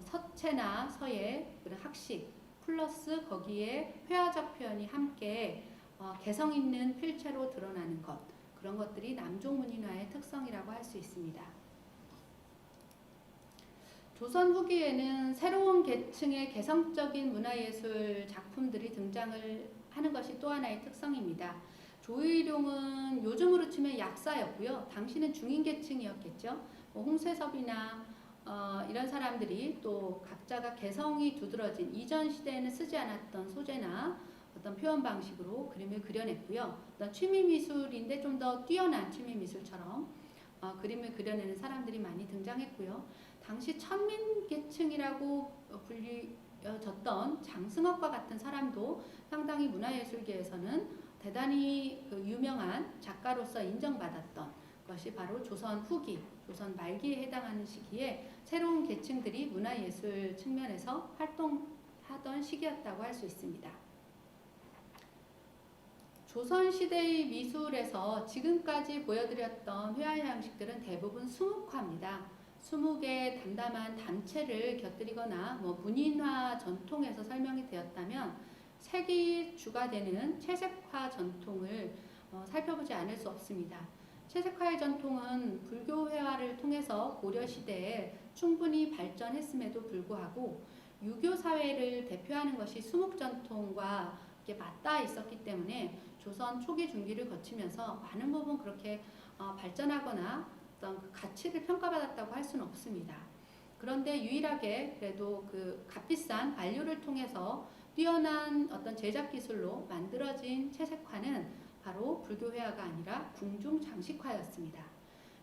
서체나 서예, 학식 플러스 거기에 회화적 표현이 함께 개성 있는 필체로 드러나는 것, 그런 것들이 남종 문인화의 특성이라고 할 수 있습니다. 조선 후기에는 새로운 계층의 개성적인 문화예술 작품들이 등장을 하는 것이 또 하나의 특성입니다. 조의룡은 요즘으로 치면 약사였고요. 당시는 중인계층이었겠죠. 홍세섭이나 이런 사람들이 또 각자가 개성이 두드러진 이전 시대에는 쓰지 않았던 소재나 어떤 표현 방식으로 그림을 그려냈고요. 어떤 취미 미술인데 좀 더 뛰어난 취미 미술처럼 그림을 그려내는 사람들이 많이 등장했고요. 당시 천민계층이라고 불리졌던 장승업과 같은 사람도 상당히 문화예술계에서는 대단히 유명한 작가로서 인정받았던 것이 바로 조선 후기, 조선 말기에 해당하는 시기에 새로운 계층들이 문화예술 측면에서 활동하기 하던 시기였다고 할 수 있습니다. 조선시대의 미술에서 지금까지 보여드렸던 회화 형식들은 대부분 수묵화입니다. 20개의 담담한 단체를 곁들이거나 문인화 전통에서 설명이 되었다면 색이 주가 되는 채색화 전통을 살펴보지 않을 수 없습니다. 채색화의 전통은 불교 회화를 통해서 고려시대에 충분히 발전했음에도 불구하고 유교 사회를 대표하는 것이 수묵 전통과 맞닿아 있었기 때문에 조선 초기 중기를 거치면서 많은 부분 그렇게 발전하거나 어떤 그 가치를 평가받았다고 할 수는 없습니다. 그런데 유일하게 그래도 그 값비싼 반류를 통해서 뛰어난 어떤 제작 기술로 만들어진 채색화는 바로 불교 회화가 아니라 궁중 장식화였습니다.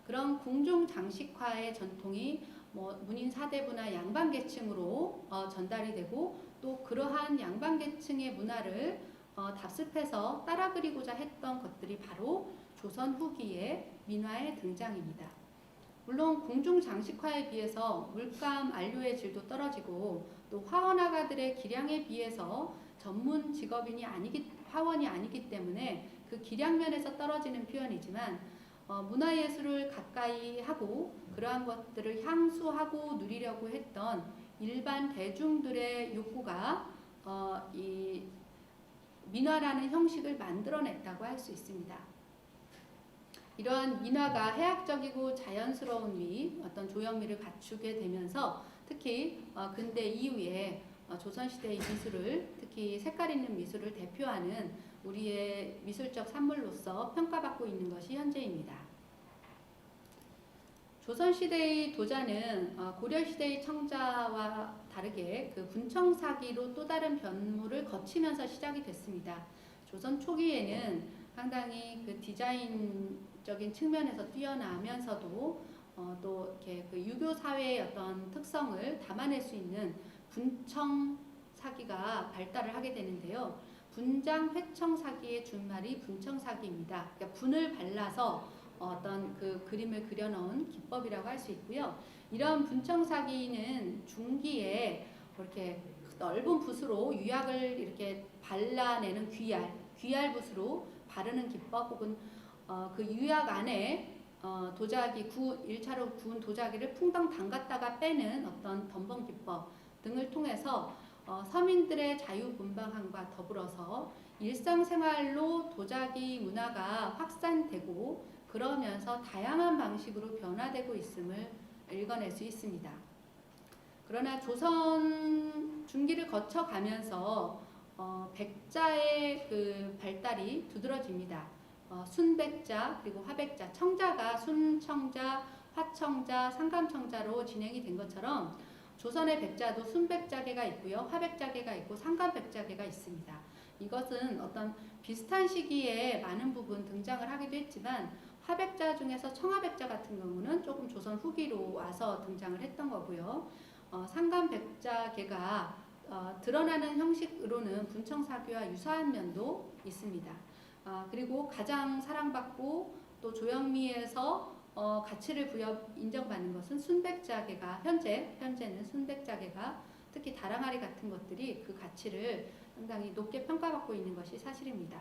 그런 궁중 장식화의 전통이 문인 사대부나 양반 계층으로 전달이 되고 또 그러한 양반 계층의 문화를 답습해서 따라 그리고자 했던 것들이 바로 조선 후기의 민화의 등장입니다. 물론 궁중 장식화에 비해서 물감 안료의 질도 떨어지고 또 화원화가들의 기량에 비해서 전문 직업인이 화원이 아니기 때문에 그 기량면에서 떨어지는 표현이지만 문화예술을 가까이 하고 그러한 것들을 향수하고 누리려고 했던 일반 대중들의 욕구가 이 민화라는 형식을 만들어냈다고 할 수 있습니다. 이러한 민화가 해학적이고 자연스러운 미, 어떤 조형미를 갖추게 되면서 특히 근대 이후에 조선시대의 미술을 특히 색깔 있는 미술을 대표하는 우리의 미술적 산물로서 평가받고 있는 것이 현재입니다. 조선시대의 도자는 고려시대의 청자와 다르게 그 분청사기로 또 다른 변모를 거치면서 시작이 됐습니다. 조선 초기에는 상당히 그 디자인적인 측면에서 뛰어나면서도 또 이렇게 그 유교 사회의 어떤 특성을 담아낼 수 있는 분청사기가 발달을 하게 되는데요. 분장 회청사기의 준말이 분청사기입니다. 그러니까 분을 발라서 어떤 그 그림을 그려넣은 기법이라고 할 수 있고요. 이런 분청사기는 중기에 이렇게 넓은 붓으로 유약을 이렇게 발라내는 귀얄 붓으로 바르는 기법 혹은 그 유약 안에 도자기 1차로 구운 도자기를 풍덩 담갔다가 빼는 어떤 덤벙 기법 등을 통해서 서민들의 자유분방함과 더불어서 일상생활로 도자기 문화가 확산되고 그러면서 다양한 방식으로 변화되고 있음을 읽어낼 수 있습니다. 그러나 조선 중기를 거쳐가면서 백자의 그 발달이 두드러집니다. 순백자 그리고 화백자, 청자가 순청자, 화청자, 상감청자로 진행이 된 것처럼 조선의 백자도 순백자계가 있고요, 화백자계가 있고 상감백자계가 있습니다. 이것은 어떤 비슷한 시기에 많은 부분 등장을 하기도 했지만 화백자 중에서 청화백자 같은 경우는 조금 조선 후기로 와서 등장을 했던 거고요. 상감백자계가 드러나는 형식으로는 분청사기와 유사한 면도 있습니다. 그리고 가장 사랑받고 또 조형미에서 가치를 인정받는 것은 순백자계가 현재는 순백자계가 특히 다랑아리 같은 것들이 그 가치를 상당히 높게 평가받고 있는 것이 사실입니다.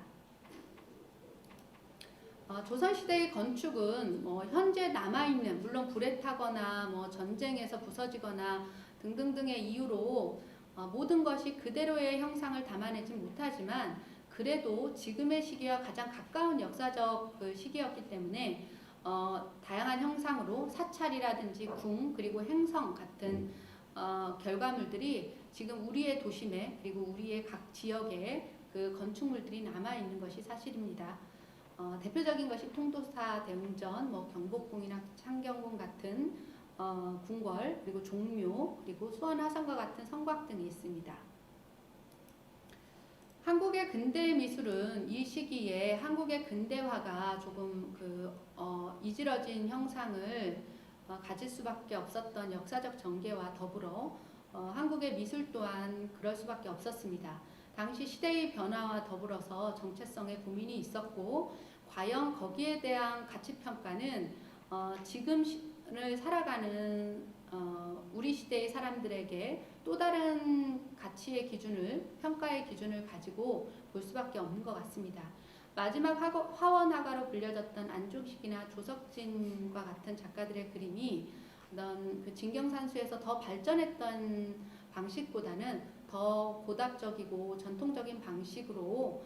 조선시대의 건축은 현재 남아있는 물론 불에 타거나 전쟁에서 부서지거나 등등등의 이유로 모든 것이 그대로의 형상을 담아내지 못하지만 그래도 지금의 시기와 가장 가까운 역사적 그 시기였기 때문에 다양한 형상으로 사찰이라든지 궁 그리고 행성 같은 결과물들이 지금 우리의 도심에 그리고 우리의 각 지역에 그 건축물들이 남아있는 것이 사실입니다. 대표적인 것이 통도사 대웅전, 경복궁이나 창경궁 같은 궁궐, 그리고 종묘, 그리고 수원 화성과 같은 성곽 등이 있습니다. 한국의 근대 미술은 이 시기에 한국의 근대화가 조금 이질어진 형상을 가질 수밖에 없었던 역사적 전개와 더불어 한국의 미술 또한 그럴 수밖에 없었습니다. 당시 시대의 변화와 더불어서 정체성에 고민이 있었고 과연 거기에 대한 가치평가는 지금을 살아가는 우리 시대의 사람들에게 또 다른 가치의 기준을, 평가의 기준을 가지고 볼 수밖에 없는 것 같습니다. 마지막 화원화가로 불려졌던 안중식이나 조석진과 같은 작가들의 그림이 어떤 그 진경산수에서 더 발전했던 방식보다는 더 고답적이고 전통적인 방식으로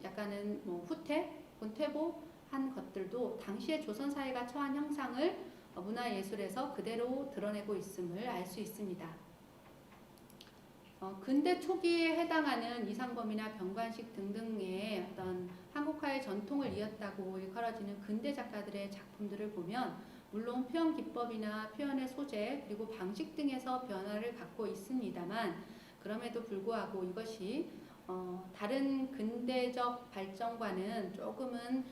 약간은 뭐 후퇴, 퇴보한 것들도 당시의 조선 사회가 처한 형상을 문화예술에서 그대로 드러내고 있음을 알 수 있습니다. 근대 초기에 해당하는 이상범이나 병관식 등등의 어떤 한국화의 전통을 이었다고 일컬어지는 근대 작가들의 작품들을 보면 물론 표현 기법이나 표현의 소재 그리고 방식 등에서 변화를 갖고 있습니다만 그럼에도 불구하고 이것이 다른 근대적 발전과는 조금은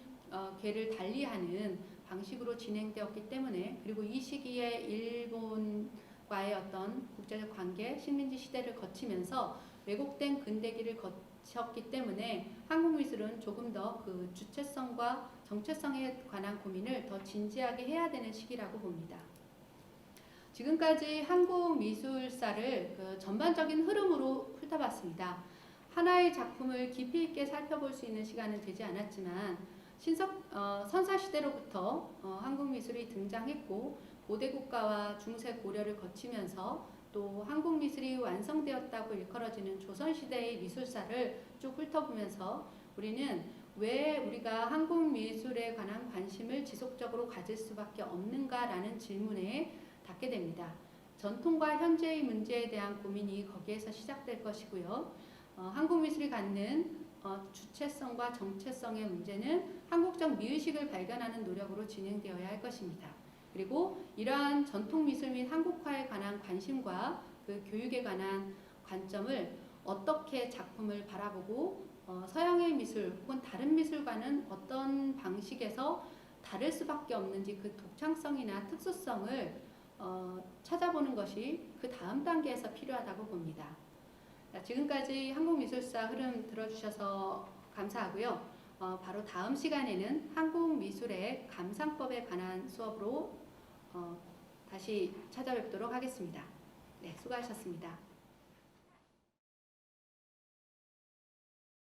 궤를 달리하는 방식으로 진행되었기 때문에 그리고 이 시기에 일본과의 어떤 국제적 관계, 식민지 시대를 거치면서 왜곡된 근대기를 거쳤기 때문에 한국 미술은 조금 더 그 주체성과 정체성에 관한 고민을 더 진지하게 해야 되는 시기라고 봅니다. 지금까지 한국 미술사를 그 전반적인 흐름으로 훑어봤습니다. 하나의 작품을 깊이 있게 살펴볼 수 있는 시간은 되지 않았지만 선사시대로부터 한국 미술이 등장했고 고대 국가와 중세 고려를 거치면서 또 한국 미술이 완성되었다고 일컬어지는 조선시대의 미술사를 쭉 훑어보면서 우리는 왜 우리가 한국 미술에 관한 관심을 지속적으로 가질 수밖에 없는가라는 질문에 닿게 됩니다. 전통과 현재의 문제에 대한 고민이 거기에서 시작될 것이고요. 한국 미술이 갖는 주체성과 정체성의 문제는 한국적 미의식을 발견하는 노력으로 진행되어야 할 것입니다. 그리고 이러한 전통 미술 및 한국화에 관한 관심과 그 교육에 관한 관점을 어떻게 작품을 바라보고 서양의 미술 혹은 다른 미술과는 어떤 방식에서 다를 수밖에 없는지 그 독창성이나 특수성을 찾아보는 것이 그 다음 단계에서 필요하다고 봅니다. 지금까지 한국미술사 흐름 들어주셔서 감사하고요. 바로 다음 시간에는 한국미술의 감상법에 관한 수업으로 다시 찾아뵙도록 하겠습니다. 네, 수고하셨습니다.